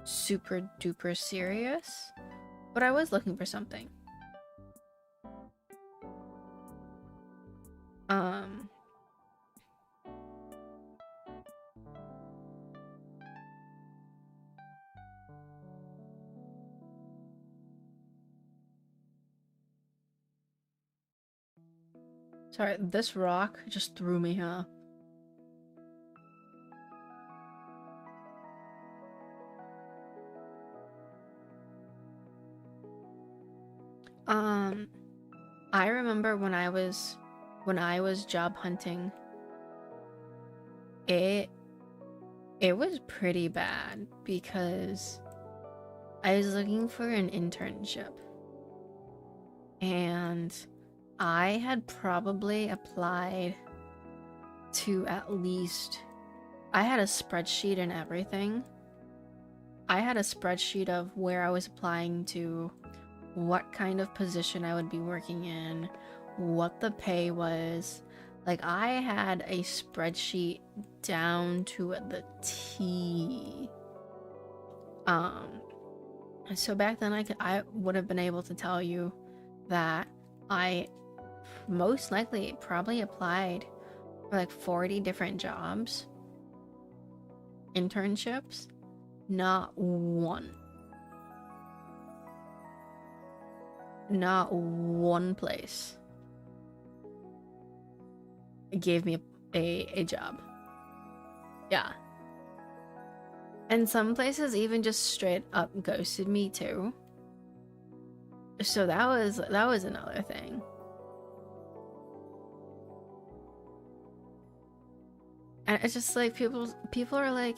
super duper serious. But I was looking for something. Sorry, this rock just threw me, huh? I remember when I was job hunting, it was pretty bad because I was looking for an internship, and I had probably applied to at least, I had a spreadsheet and everything. I had a spreadsheet of where I was applying to, what kind of position I would be working in, what the pay was. Like, I had a spreadsheet down to the T. So back then I would have been able to tell you that I most likely probably applied for like 40 different jobs, internships. Not one place gave me a job. Yeah. And some places even just straight up ghosted me too. So that was another thing. And it's just like people are like,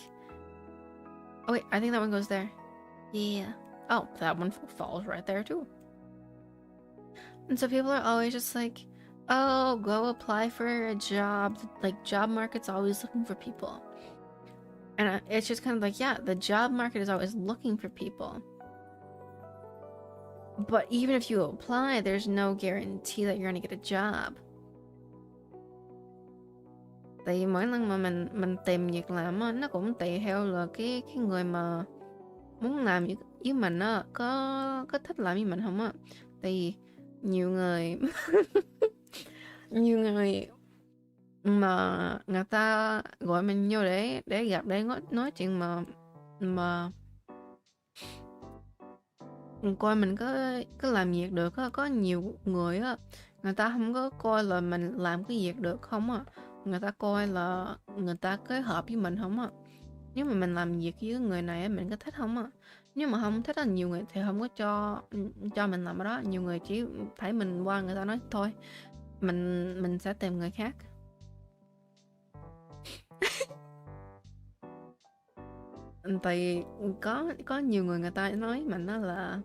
oh wait, I think that one goes there. Yeah. Oh, that one falls right there too. And so people are always just like, oh, go apply for a job. Like, job market's always looking for people. And it's just kind of like, yeah, the job market is always looking for people. But even if you apply, there's no guarantee that you're going to get a job. Tại vì mỗi lần mà mình tìm việc làm á, nó cũng tùy theo là cái người mà muốn làm với mình á, có thích làm với mình không á. Tại vì nhiều người nhiều người mà người ta gọi mình vô để gặp, để nói chuyện mà coi mình có làm việc được á. Có nhiều người á, người ta không có coi là mình làm cái việc được không á, người ta coi là người ta kết hợp với mình không á. Nếu mà mình làm việc với người này á, mình có thích không á. Nếu mà không thích á, nhiều người thì không có cho mình làm ở đó. Nhiều người chỉ thấy mình qua, người ta nói thôi mình sẽ tìm người khác. Tại có nhiều người, người ta nói mình đó là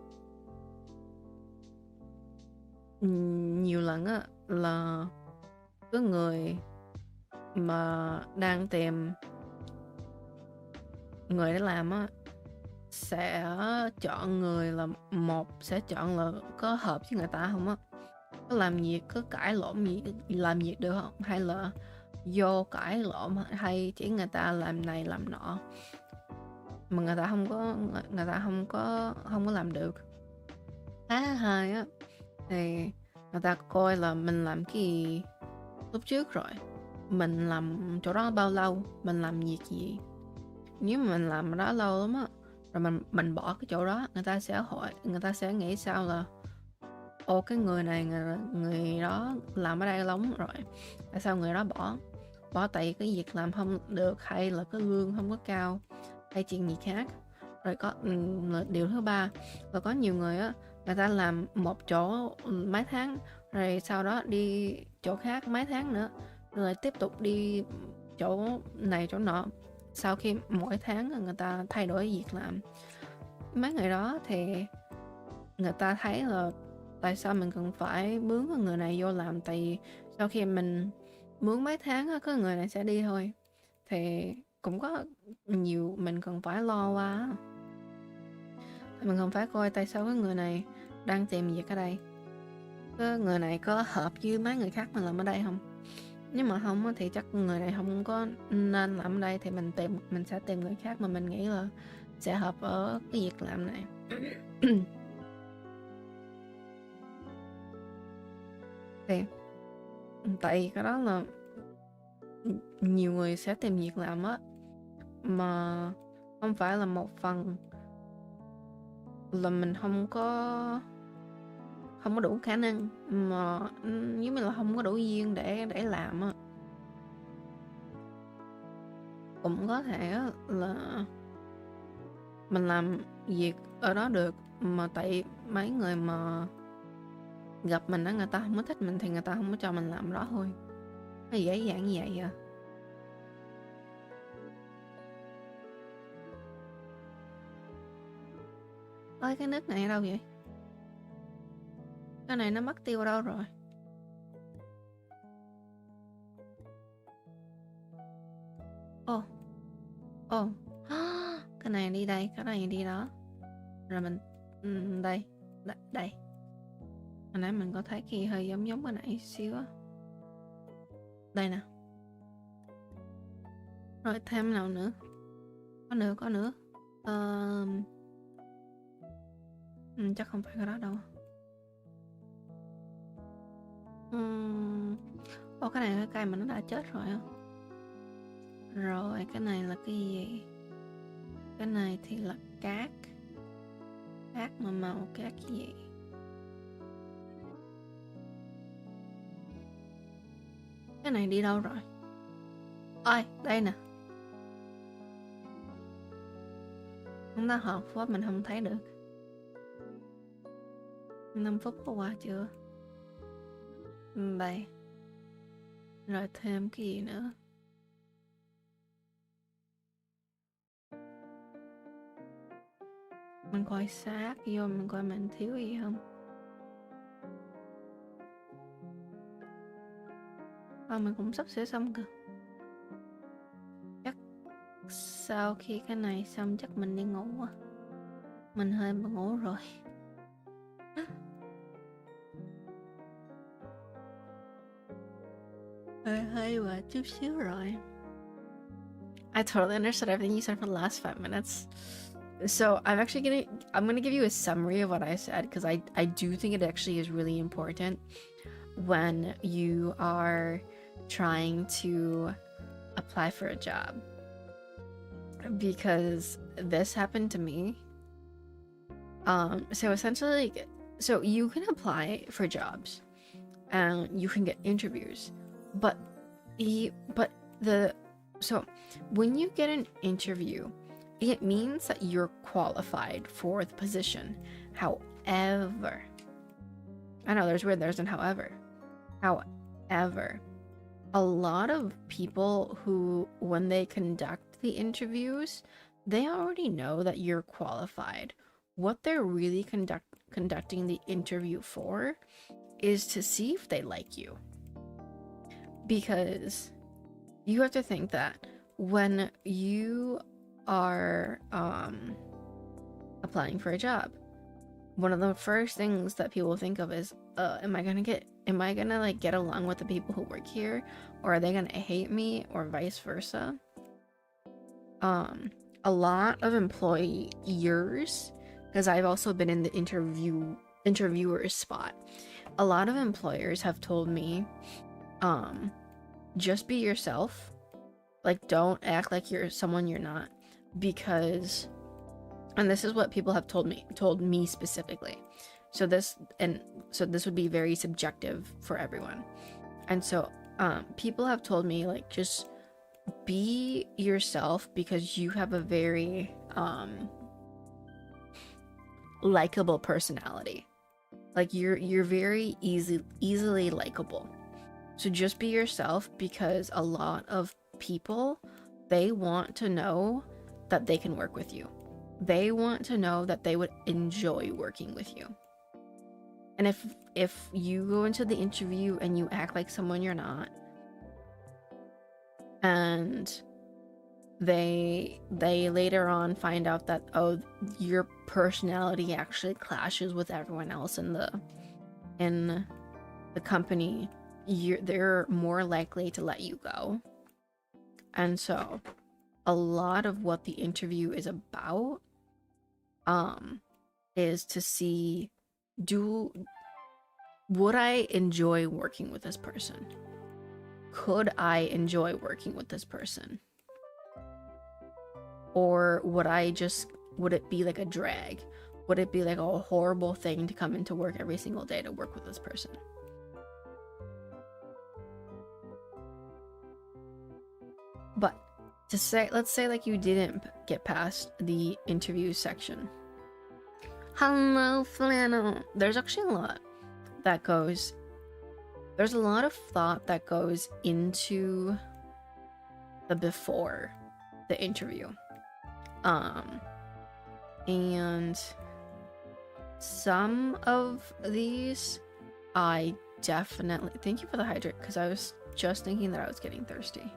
nhiều lần á, là có người mà đang tìm người để làm á, sẽ chọn người là sẽ chọn là có hợp với người ta không á, có làm việc, có cãi lộn gì, làm việc được không, hay là vô cãi lộn, hay chỉ người ta làm này làm nọ mà người ta không có làm được. Cái thứ hai á, thì người ta coi là mình làm cái gì lúc trước rồi, mình làm chỗ đó bao lâu, mình làm việc gì. Nếu mà mình làm ở đó lâu lắm á, rồi mình bỏ cái chỗ đó, người ta sẽ nghĩ sao là ô, cái người này, người đó làm ở đây lâu lắm rồi, tại sao người đó bỏ tại cái việc làm không được, hay là cái lương không có cao, hay chuyện gì khác. Rồi điều thứ ba là có nhiều người á, người ta làm một chỗ mấy tháng, rồi sau đó đi chỗ khác mấy tháng nữa, rồi tiếp tục đi chỗ này chỗ nọ. Sau khi mỗi tháng người ta thay đổi việc làm, mấy người đó thì người ta thấy là tại sao mình cần phải mướn cái người này vô làm. Tại vì sau khi mình mướn mấy tháng á, có người này sẽ đi thôi, thì cũng có nhiều mình cần phải lo qua. Mình cần phải coi tại sao cái người này đang tìm việc ở đây, cái người này có hợp với mấy người khác mình làm ở đây không. Nếu mà không thì chắc người này không có nên làm ở đây, thì mình sẽ tìm người khác mà mình nghĩ là sẽ hợp ở cái việc làm này. Thì tại cái đó là nhiều người sẽ tìm việc làm á, mà không phải là một phần là mình không có đủ khả năng, mà nếu mình là không có đủ duyên để làm á. Cũng có thể là mình làm việc ở đó được, mà tại mấy người mà gặp mình á, người ta không có thích mình thì người ta không có cho mình làm đó thôi. Nó dễ dàng như vậy à. Ơi, cái nước này ở đâu vậy? Cái này nó mất tiêu ở đâu rồi? Ồ, ồ, cái này đi đây, cái này đi đó. Rồi mình đây, đây. Hồi nãy mình có thấy kia hơi giống cái này xíu á. Đây nè. Rồi thêm nào nữa? Có nữa. Chắc không phải cái đó đâu. Ô, cái này là cây mà nó đã chết rồi á. Rồi cái này là cái gì? Cái này thì là cát. Cát mà màu cát gì? Cái này đi đâu rồi? Ôi, đây nè. Nó hợp quá mình không thấy được. 5 phút có qua chưa? Đây. Rồi thêm cái gì nữa? Mình coi sát vô, mình coi mình thiếu gì không. Mình cũng sắp sửa xong cơ. Chắc sau khi cái này xong chắc mình đi ngủ quá. Mình hơi buồn ngủ rồi. I totally understood everything you said for the last 5 minutes. So I'm gonna give you a summary of what I said, because I do think it actually is really important when you are trying to apply for a job, because this happened to me. So essentially, so you can apply for jobs and you can get interviews, but so when you get an interview, it means that you're qualified for the position. However, I know there's an however. However, a lot of people who, when they conduct the interviews, they already know that you're qualified. What they're really conducting the interview for is to see if they like you. Because you have to think that when you are applying for a job, one of the first things that people think of is, am I gonna like get along with the people who work here, or are they gonna hate me, or vice versa? A lot of employers, because I've also been in the interviewer's spot, a lot of employers have told me, just be yourself. Like, don't act like you're someone you're not, because, and this is what people have told me specifically. So this would be very subjective for everyone. And so people have told me, like, just be yourself, because you have a very likable personality. Like, you're very easily likable. So just be yourself, because a lot of people, they want to know that they can work with you. They want to know that they would enjoy working with you. And if you go into the interview and you act like someone you're not, and they later on find out that, oh, your personality actually clashes with everyone else in the company, they're more likely to let you go. And so a lot of what the interview is about is to see, would I enjoy working with this person? Could I enjoy working with this person? Or would it be like a drag? Would it be like a horrible thing to come into work every single day to work with this person? But let's say like you didn't get past the interview section. Hello, flannel. There's actually a lot of thought that goes into the before the interview. And some of these I definitely, thank you for the hydrate, because I was just thinking that I was getting thirsty.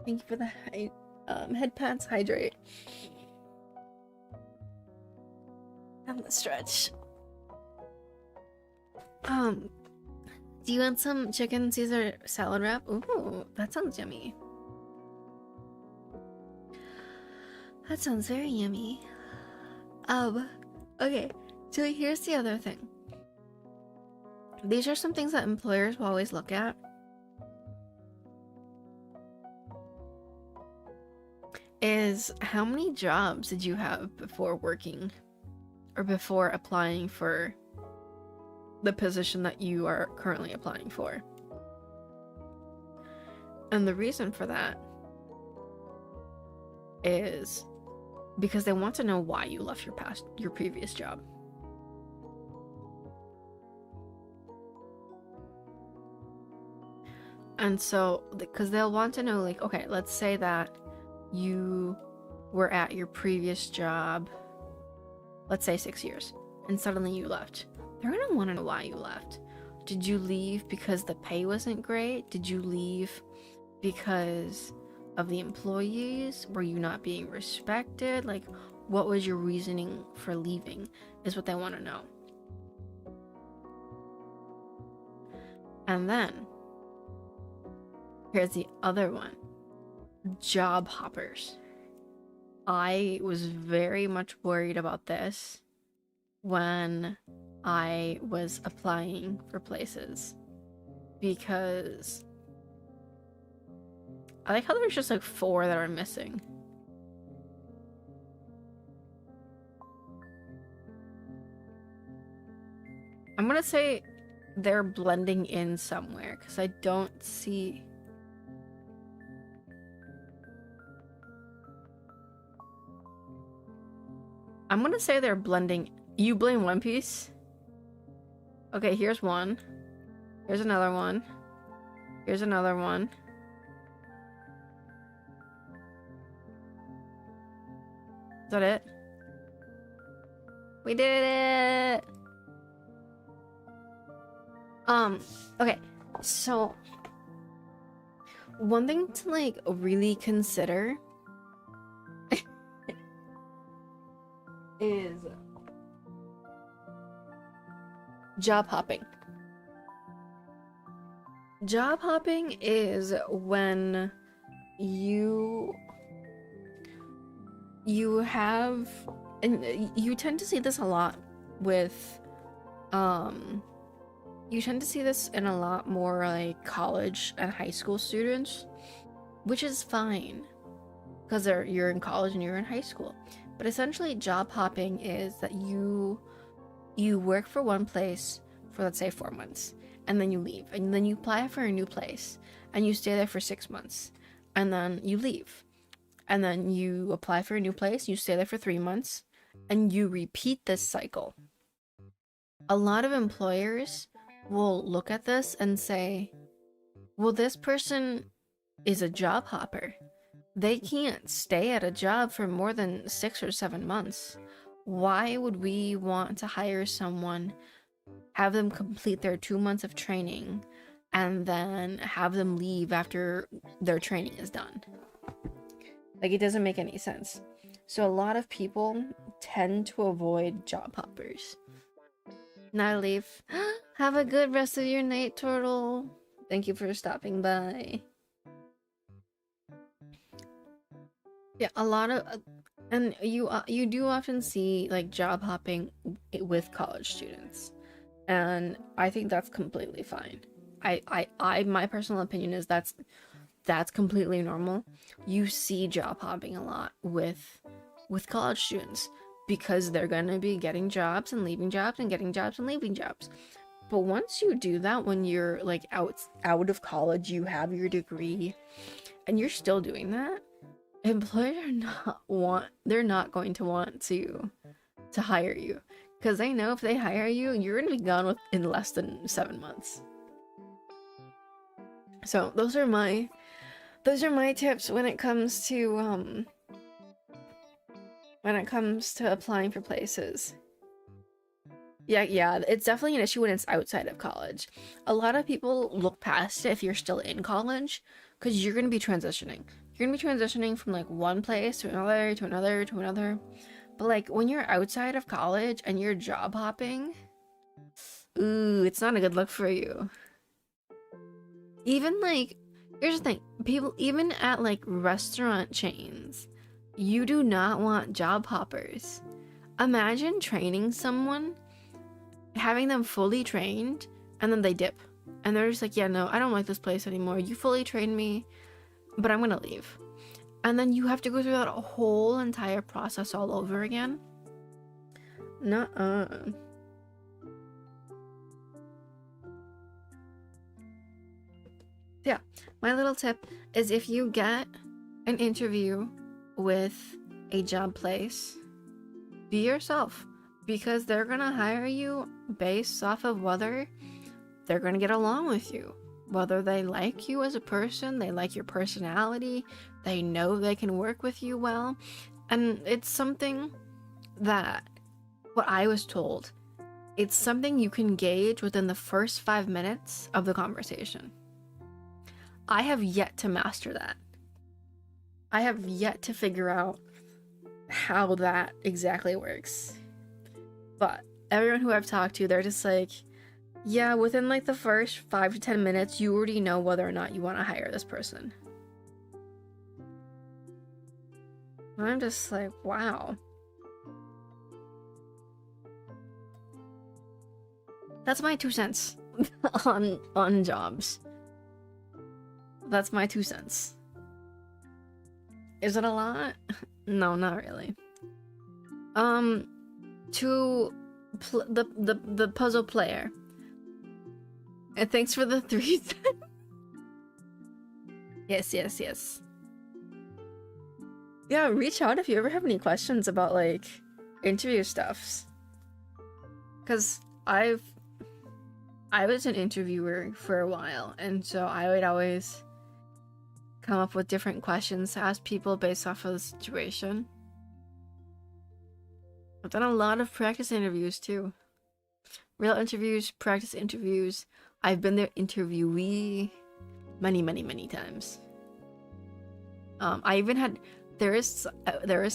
Thank you for the head pats hydrate. And the stretch. Do you want some chicken Caesar salad wrap? Ooh, that sounds yummy. That sounds very yummy. Okay, so here's the other thing. These are some things that employers will always look at. Is how many jobs did you have before working, or before applying for the position that you are currently applying for? And the reason for that is because they want to know why you left your previous job. And so, because they'll want to know, like, okay, let's say that you were at your previous job, let's say 6 years, and suddenly you left. They're gonna want to know why you left. Did you leave because the pay wasn't great? Did you leave because of the employees? Were you not being respected? Like, what was your reasoning for leaving is what they want to know. And then here's the other one. Job hoppers. I was very much worried about this when I was applying for places, because I like how there's just like 4 that are missing. I'm gonna say they're blending in somewhere because I don't see. I'm gonna say they're blending. You blame One Piece? Okay, here's one. Here's another one. Here's another one. Is that it? We did it! Okay, so one thing to like really consider is job hopping. Job hopping is when you have, and you tend to see this a lot with you tend to see this in a lot more like college and high school students, which is fine because you're in college and you're in high school. But essentially job hopping is that you work for one place for, let's say, 4 months, and then you leave, and then you apply for a new place and you stay there for 6 months, and then you leave, and then you apply for a new place, you stay there for 3 months, and you repeat this cycle. A lot of employers will look at this and say, well, this person is a job hopper. They can't stay at a job for more than 6 or 7 months. Why would we want to hire someone, have them complete their 2 months of training, and then have them leave after their training is done? Like, it doesn't make any sense. So a lot of people tend to avoid job hoppers. Now leave. Have a good rest of your night, Turtle. Thank you for stopping by. Yeah, a lot of, and you do often see like job hopping with college students, and I think that's completely fine. I my personal opinion is that's completely normal. You see job hopping a lot with college students because they're gonna be getting jobs and leaving jobs and getting jobs and leaving jobs. But once you do that, when you're like out of college, you have your degree, and you're still doing that, employers they're not going to want to hire you, because they know if they hire you, you're gonna be gone in less than 7 months. So those are my tips when it comes to applying for places. Yeah, it's definitely an issue when it's outside of college. A lot of people look past it if you're still in college, because you're going to be transitioning. You're going to be transitioning from like one place to another, to another, to another. But like when you're outside of college and you're job hopping, ooh, it's not a good look for you. Even like, here's the thing, people, even at like restaurant chains, you do not want job hoppers. Imagine training someone, having them fully trained, and then they dip. And they're just like, yeah, no, I don't like this place anymore. You fully trained me, but I'm gonna leave. And then you have to go through that whole entire process all over again. Nuh-uh. Yeah, my little tip is if you get an interview with a job place, be yourself, because they're gonna hire you based off of whether they're gonna get along with you, whether they like you as a person, they like your personality, they know they can work with you well. And it's something that, what I was told It's something you can gauge within the first 5 minutes of the conversation. I have yet to master that. I have yet to figure out how that exactly works. But everyone who I've talked to, they're just like, yeah, within like the first 5 to 10 minutes, you already know whether or not you want to hire this person. And I'm just like, wow. That's my 2 cents on jobs. That's my 2 cents. Is it a lot? No, not really. To the puzzle player. And thanks for the 3 cents. Yes. Yeah, reach out if you ever have any questions about like interview stuffs. Cause I was an interviewer for a while, and so I would always come up with different questions to ask people based off of the situation. I've done a lot of practice interviews too. Real interviews, practice interviews. I've been their interviewee many times. I even had there is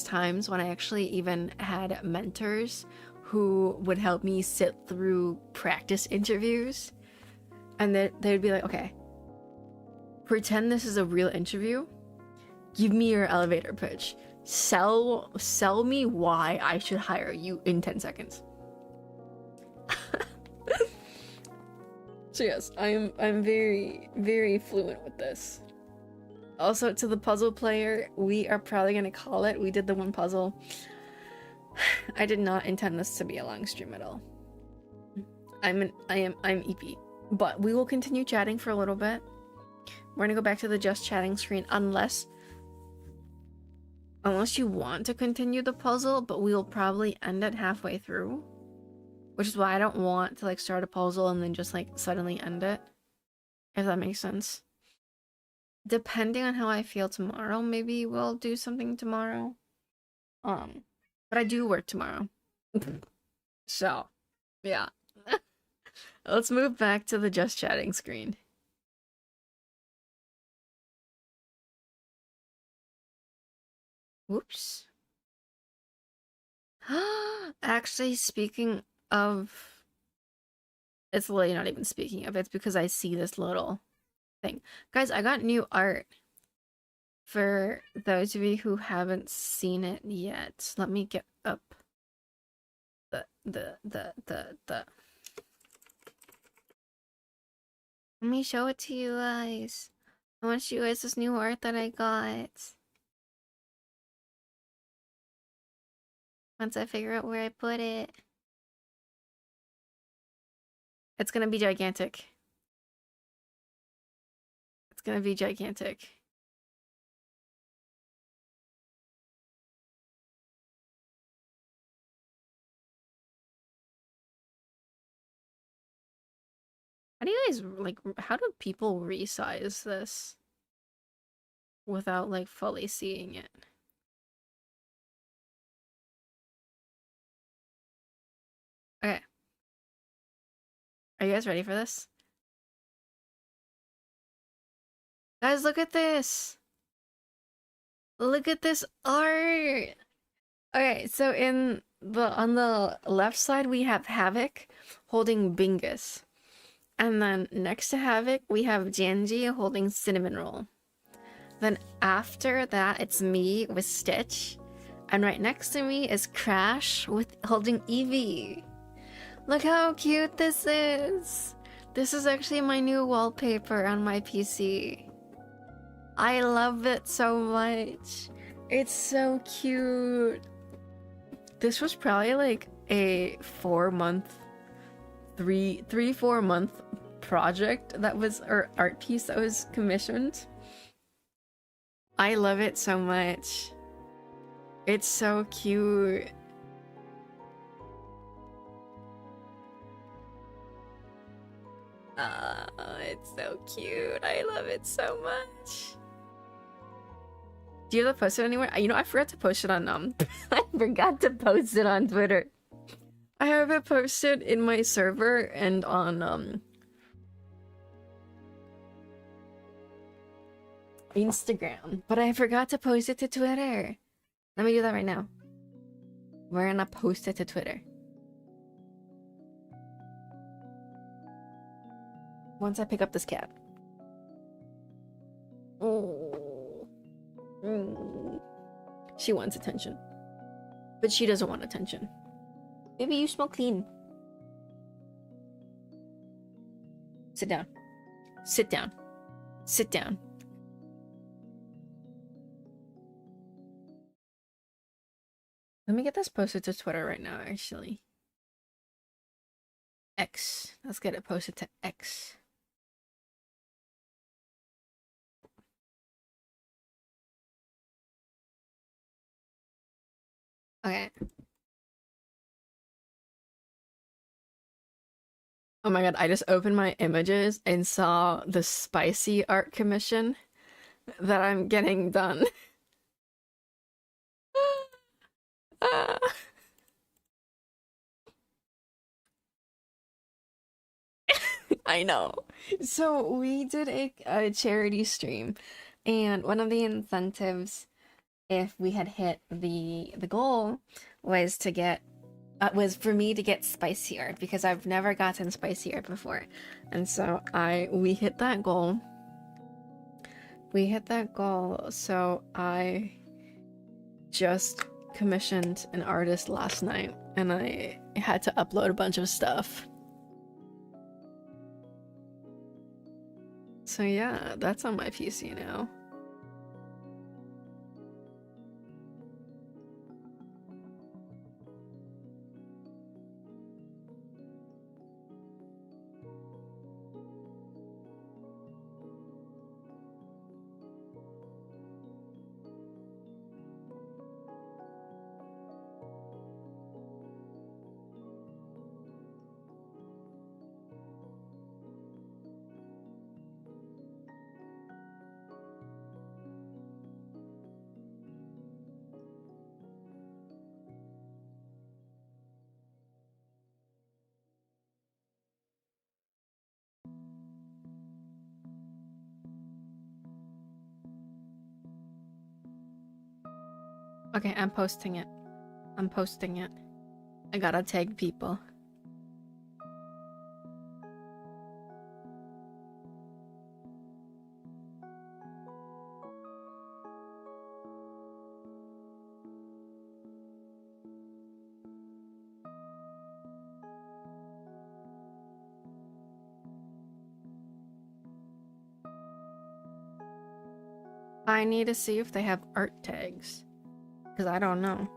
times when I actually even had mentors who would help me sit through practice interviews, and they'd be like, okay, pretend this is a real interview, give me your elevator pitch, sell me why I should hire you in 10 seconds. So yes, I'm very fluent with this. Also, to the puzzle player, we are probably gonna call it. We did the one puzzle. I did not intend this to be a long stream at all. I'm EP, but we will continue chatting for a little bit. We're gonna go back to the just chatting screen unless you want to continue the puzzle, but we will probably end it halfway through, which is why I don't want to like start a puzzle and then just like suddenly end it, if that makes sense. Depending on how I feel tomorrow, maybe we'll do something tomorrow. But I do work tomorrow. So, yeah. Let's move back to the just chatting screen. Whoops. Actually, speaking of... It's literally not even speaking of, it's because I see this little thing. Guys, I got new art. For those of you who haven't seen it yet, let me get up the let me show it to you guys. I want to show you guys this new art that I got. Once I figure out where I put it. It's gonna be gigantic. It's gonna be gigantic. How do you guys, like, how do people resize this without, like, fully seeing it? Okay. Are you guys ready for this? Guys, look at this! Look at this art! Okay, so on the left side we have Havoc holding Bingus. And then next to Havoc we have Janji holding Cinnamon Roll. Then after that it's me with Stitch. And right next to me is Crash with holding Eevee. Look how cute this is! This is actually my new wallpaper on my PC. I love it so much. It's so cute. This was probably like a 4 month, 4 month project that was, or art piece that was commissioned. I love it so much. It's so cute. It's so cute. I love it so much. Do you have to post it anywhere? You know, I forgot to post it on I forgot to post it on Twitter. I have it posted in my server and on Instagram, but I forgot to post it to Twitter. Let me do that right now. We're gonna post it to Twitter. Once I pick up this cat. Oh. She wants attention. But she doesn't want attention. Baby, you smell clean. Sit down. Sit down. Sit down. Let me get this posted to Twitter right now, actually. X. Let's get it posted to X. Okay. Oh my god, I just opened my images and saw the spicy art commission that I'm getting done. Ah. I know. So we did a charity stream, and one of the incentives, if we had hit the goal, was to get was for me to get spicy art because I've never gotten spicy art before, and so we hit that goal. We hit that goal, so I just commissioned an artist last night, and I had to upload a bunch of stuff. So yeah, that's on my PC now. Okay, I'm posting it. I'm posting it. I gotta tag people. I need to see if they have art tags, because I don't know.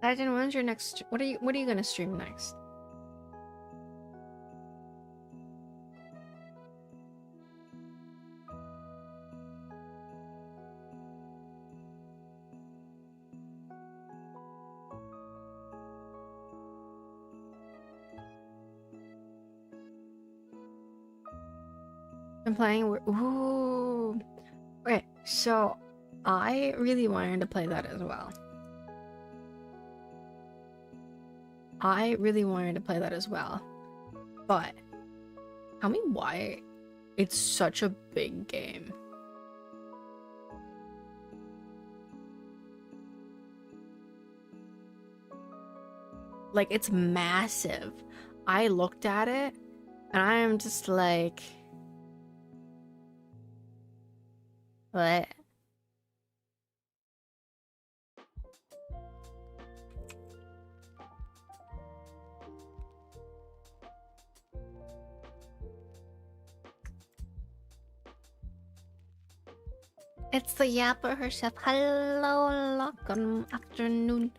Imagine when's your next? What are you gonna stream next? I'm playing. Ooh. Okay, so I really wanted to play that as well. I really wanted to play that as well, but tell me why it's such a big game. Like, it's massive. I looked at it and I am just like, what? It's the Yapper herself. Hello, good afternoon.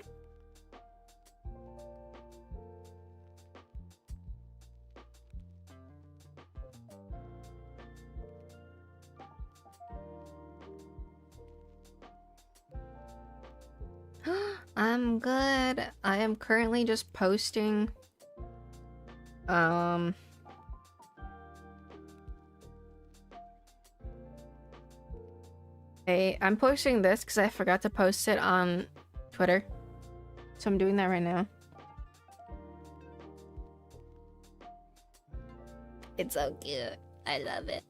I'm good. I am currently just posting I'm posting this because I forgot to post it on Twitter. So I'm doing that right now. It's so cute. I love it.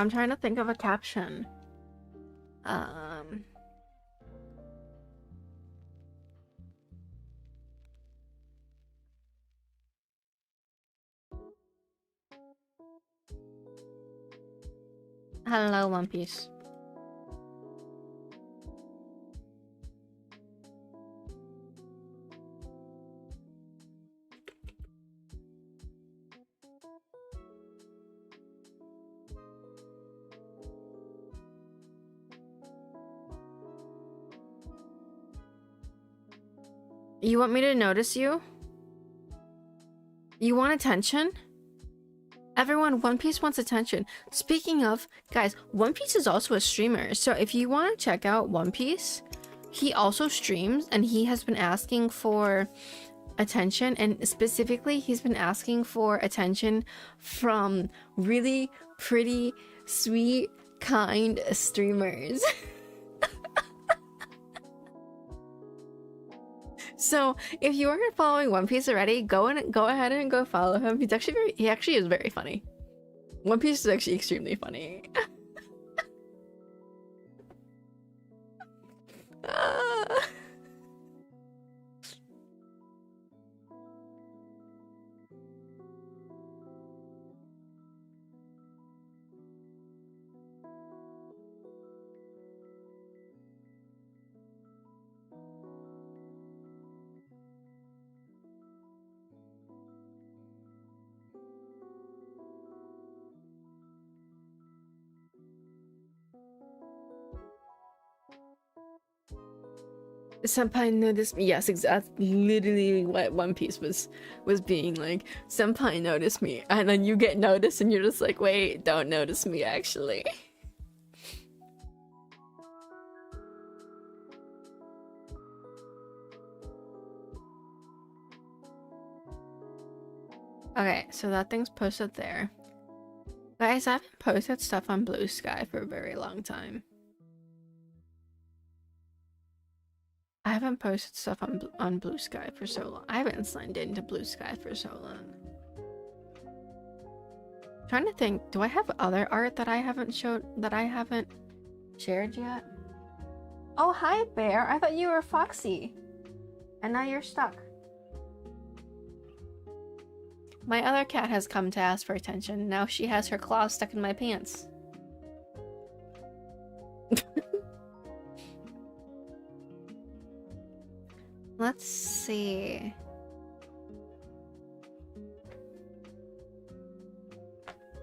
I'm trying to think of a caption. Hello, One Piece. You want me to notice you? You want attention? Everyone, One Piece wants attention. Speaking of, guys, One Piece is also a streamer. So if you want to check out One Piece, he also streams and he has been asking for attention, and specifically he's been asking for attention from really pretty, sweet, kind streamers. So if you aren't following One Piece already, go ahead and go follow him. He actually is very funny. One Piece is actually extremely funny. Senpai noticed me. Yes, exactly. Literally what One Piece was being like. Senpai noticed me, and then you get noticed, and you're just like, wait, don't notice me actually. Okay, so that thing's posted there. Guys, I haven't posted stuff on Blue Sky for a very long time. I haven't posted stuff on Blue Sky for so long. I haven't signed into Blue Sky for so long. I'm trying to think, do I have other art that I haven't shared yet? Oh, hi, Bear. I thought you were Foxy. And now you're stuck. My other cat has come to ask for attention. Now she has her claws stuck in my pants. Let's see.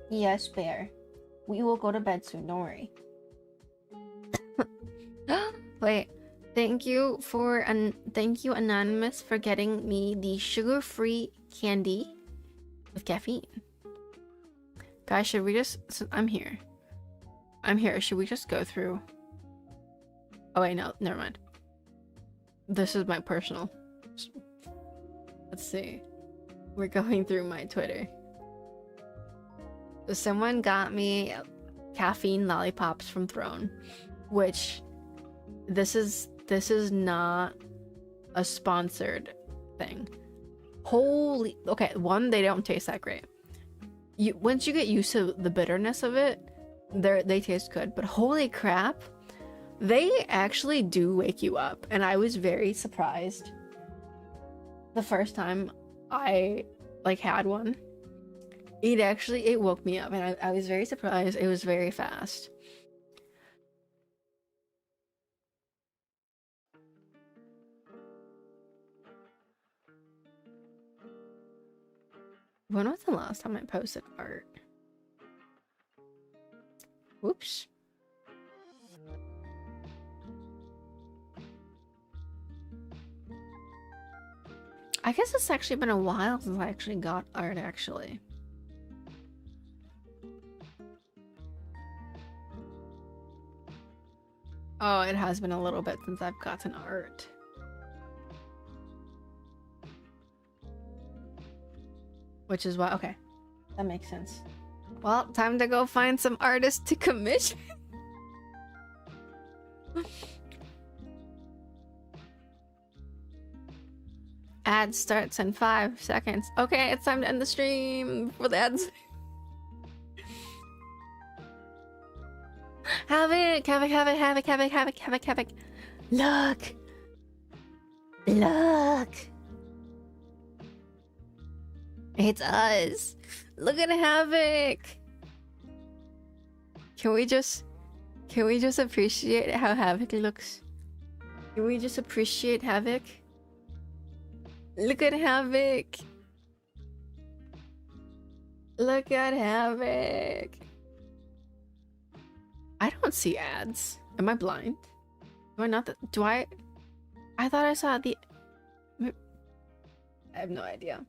Yes, Bear. We will go to bed soon, don't worry. Wait. Thank you, Anonymous, for getting me the sugar-free candy with caffeine. Guys, should we just... I'm here. Should we just go through... Oh wait, no, never mind. This is my personal... Let's see. We're going through my Twitter. Someone got me caffeine lollipops from Throne, which this is not a sponsored thing. Holy... Okay, one, they don't taste that great. Once you get used to the bitterness of it, they taste good. But holy crap, they actually do wake you up. And I was very surprised the first time I had one. It woke me up, and I was very surprised. It was very fast. When was the last time I posted art? Whoops. I guess it's actually been a while since I actually got art, actually. Oh, it has been a little bit since I've gotten art. Which is why, okay. That makes sense. Well, time to go find some artists to commission. Ad starts in 5 seconds. Okay, it's time to end the stream for the ads. Havoc! Look! Look! It's us! Look at Havoc! Can we just appreciate how Havoc looks? Can we just appreciate Havoc? Look at Havoc! Look at Havoc! I don't see ads. Am I blind? Do I not? Do I? I thought I saw the... I have no idea.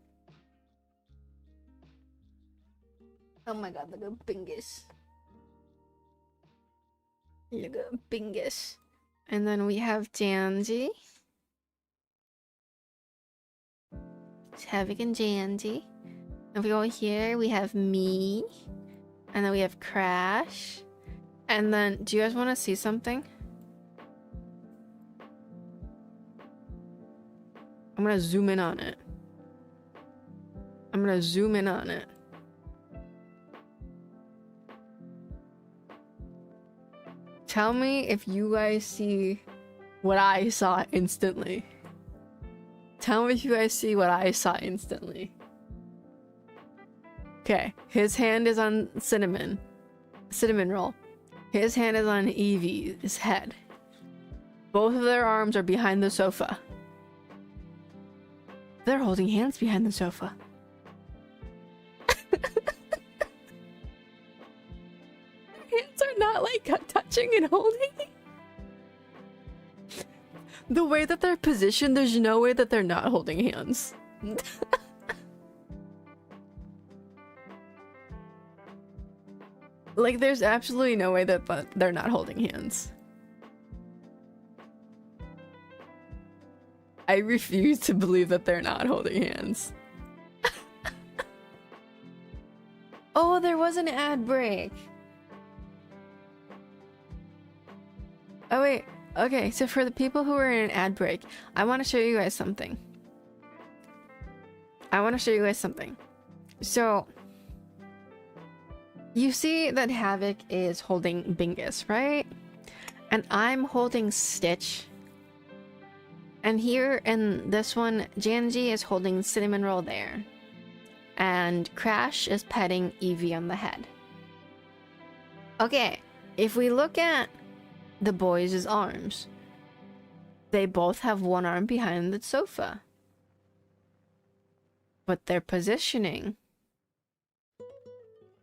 Oh my god, look at Bingus. Look at Bingus. And then we have Janji. It's Havoc and Janji. If we go here, we have me. And then we have Crash. And then, do you guys want to see something? I'm gonna zoom in on it. Tell me if you guys see what I saw instantly. Tell me if you guys see what I saw instantly. Okay, his hand is on Cinnamon Roll. His hand is on Evie's head. Both of their arms are behind the sofa. They're holding hands behind the sofa. Their hands are not like touching and holding. The way that they're positioned, there's no way that they're not holding hands. Like, there's absolutely no way that they're not holding hands. I refuse to believe that they're not holding hands. Oh, there was an ad break. Oh, wait. Okay, so for the people who are in an ad break, I want to show you guys something. So, you see that Havoc is holding Bingus, right? And I'm holding Stitch. And here in this one, Janji is holding Cinnamon Roll there. And Crash is petting Evie on the head. Okay, if we look at the boys' arms, they both have one arm behind the sofa. But their positioning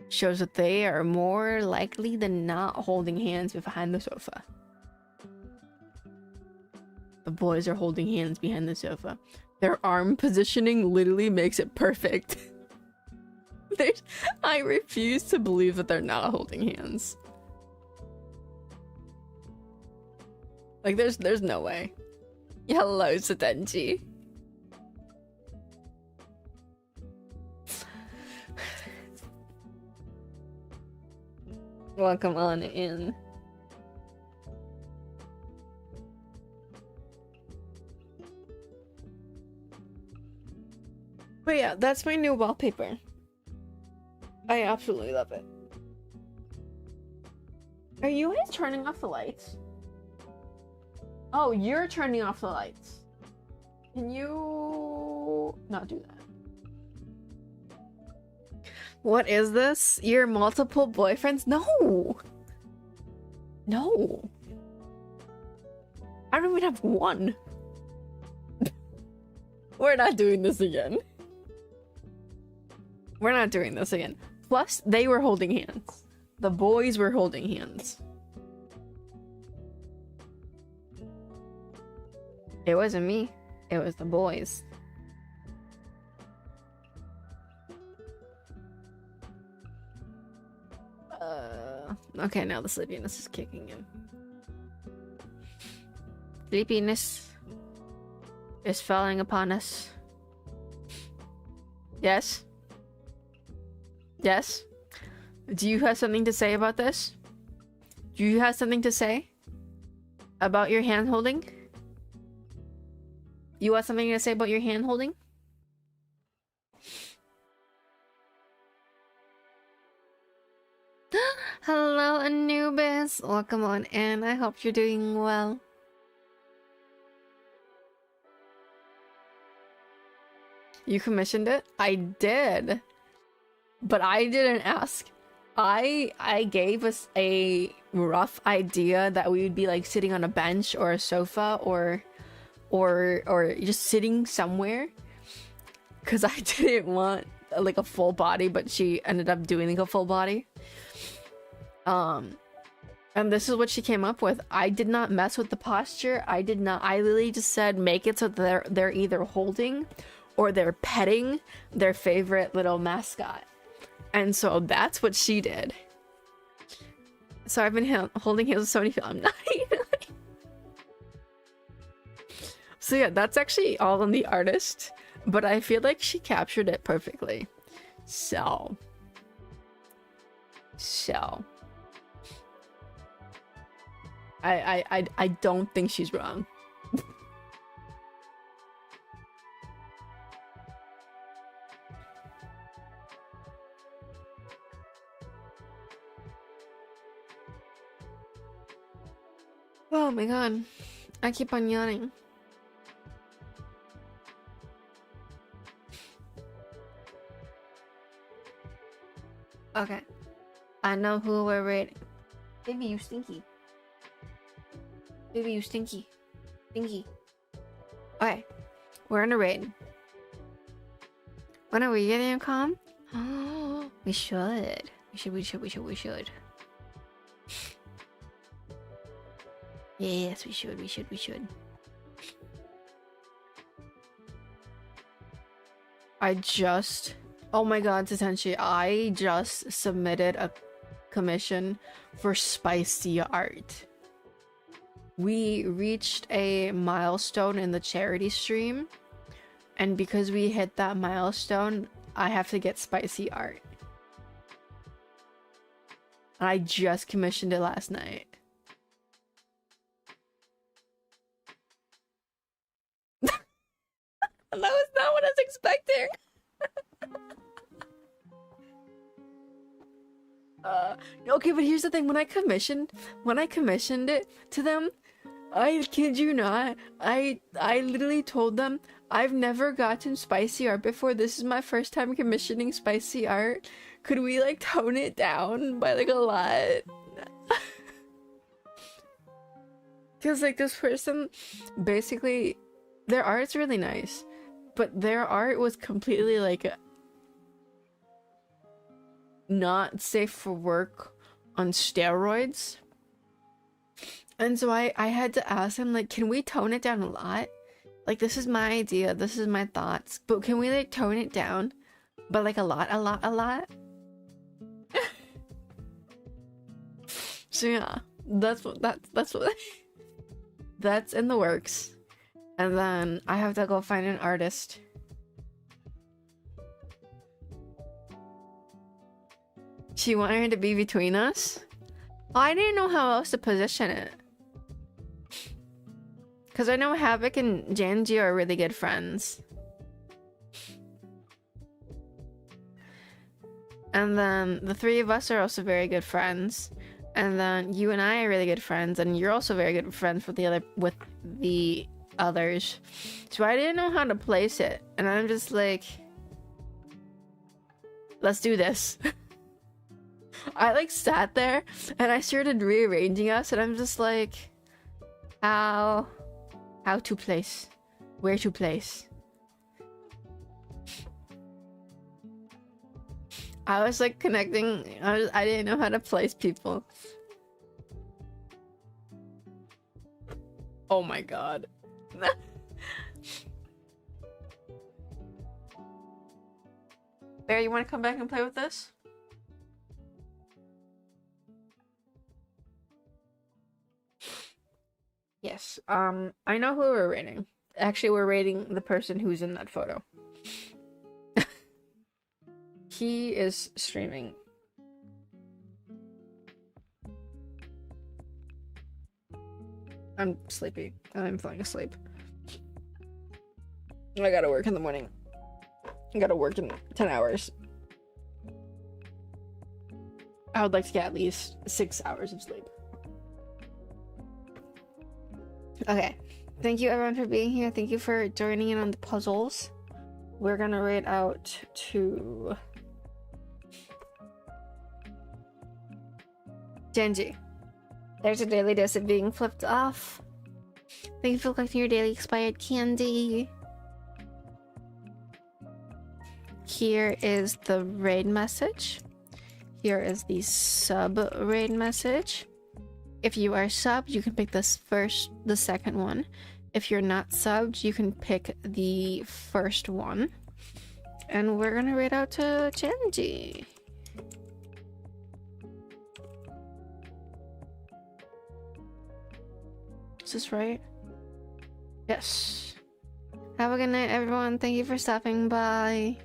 shows that they are more likely than not holding hands behind the sofa. The boys are holding hands behind the sofa. Their arm positioning literally makes it perfect. I refuse to believe that they're not holding hands. Like, there's no way. Hello, Satenji. Welcome on in. But yeah, that's my new wallpaper. I absolutely love it. Are you guys turning off the lights? Oh, you're turning off the lights. Can you not do that? What is this? Your multiple boyfriends? No! No! I don't even have one. We're not doing this again. We're not doing this again. Plus, they were holding hands. The boys were holding hands. It wasn't me. It was the boys. Okay, now the sleepiness is kicking in. Sleepiness is falling upon us. Yes? Yes? Do you have something to say about this? Do you have something to say about your hand holding? You have something to say about your hand holding? Hello, Anubis. Welcome on in. I hope you're doing well. You commissioned it? I did. But I didn't ask. I gave us a rough idea that we would be like sitting on a bench or a sofa or just sitting somewhere. Cause I didn't want like a full body, but she ended up doing like a full body. And this is what she came up with. I did not mess with the posture. I literally just said make it so they're either holding or they're petting their favorite little mascot. And so that's what she did. So I've been holding hands with so many people. I'm not So yeah, that's actually all on the artist, but I feel like she captured it perfectly. So I don't think she's wrong. Oh my god. I keep on yawning. Okay. I know who we're raiding. Baby, you stinky. Baby, you stinky. Stinky. Okay. We're in a raid. When are we getting a calm? Oh, we should. We should. Yes, we should. Oh my god, Tatenshi, I just submitted a commission for spicy art. We reached a milestone in the charity stream, and because we hit that milestone, I have to get spicy art. I just commissioned it last night. That was not what I was expecting. Okay, but here's the thing. When I commissioned it to them, I kid you not, I literally told them I've never gotten spicy art before. This is my first time commissioning spicy art. Could we like tone it down by like a lot? Because like this person, basically, their art's really nice, but their art was completely like not safe for work on steroids. And so I had to ask him, like, can we tone it down a lot? Like, this is my idea, this is my thoughts, but can we like tone it down, but like a lot? So yeah, that's that's in the works. And then I have to go find an artist. She wanted to be between us? I didn't know how else to position it. Because I know Havoc and Janji are really good friends. And then the three of us are also very good friends. And then you and I are really good friends, and you're also very good friends with the others. So I didn't know how to place it. And I'm just like, let's do this. I like sat there and I started rearranging us, and I'm just like, how to place, where to place. I was like connecting. I didn't know how to place people. Oh my god. Bear, you want to come back and play with this? Yes. I know who we're rating. Actually, we're rating the person who's in that photo. He is streaming. I'm sleepy. I'm falling asleep. I gotta work in the morning. I gotta work in 10 hours. I would like to get at least 6 hours of sleep. Okay. Thank you everyone for being here. Thank you for joining in on the puzzles. We're gonna rate out to Genji. There's a daily dose of being flipped off. Thank you for collecting your daily expired candy. Here is the raid message. Here is the sub raid message. If you are subbed, you can pick the second one. If you're not subbed, you can pick the first one. And we're gonna raid out to Genji. Is this right? Yes. Have a good night, everyone. Thank you for stopping by.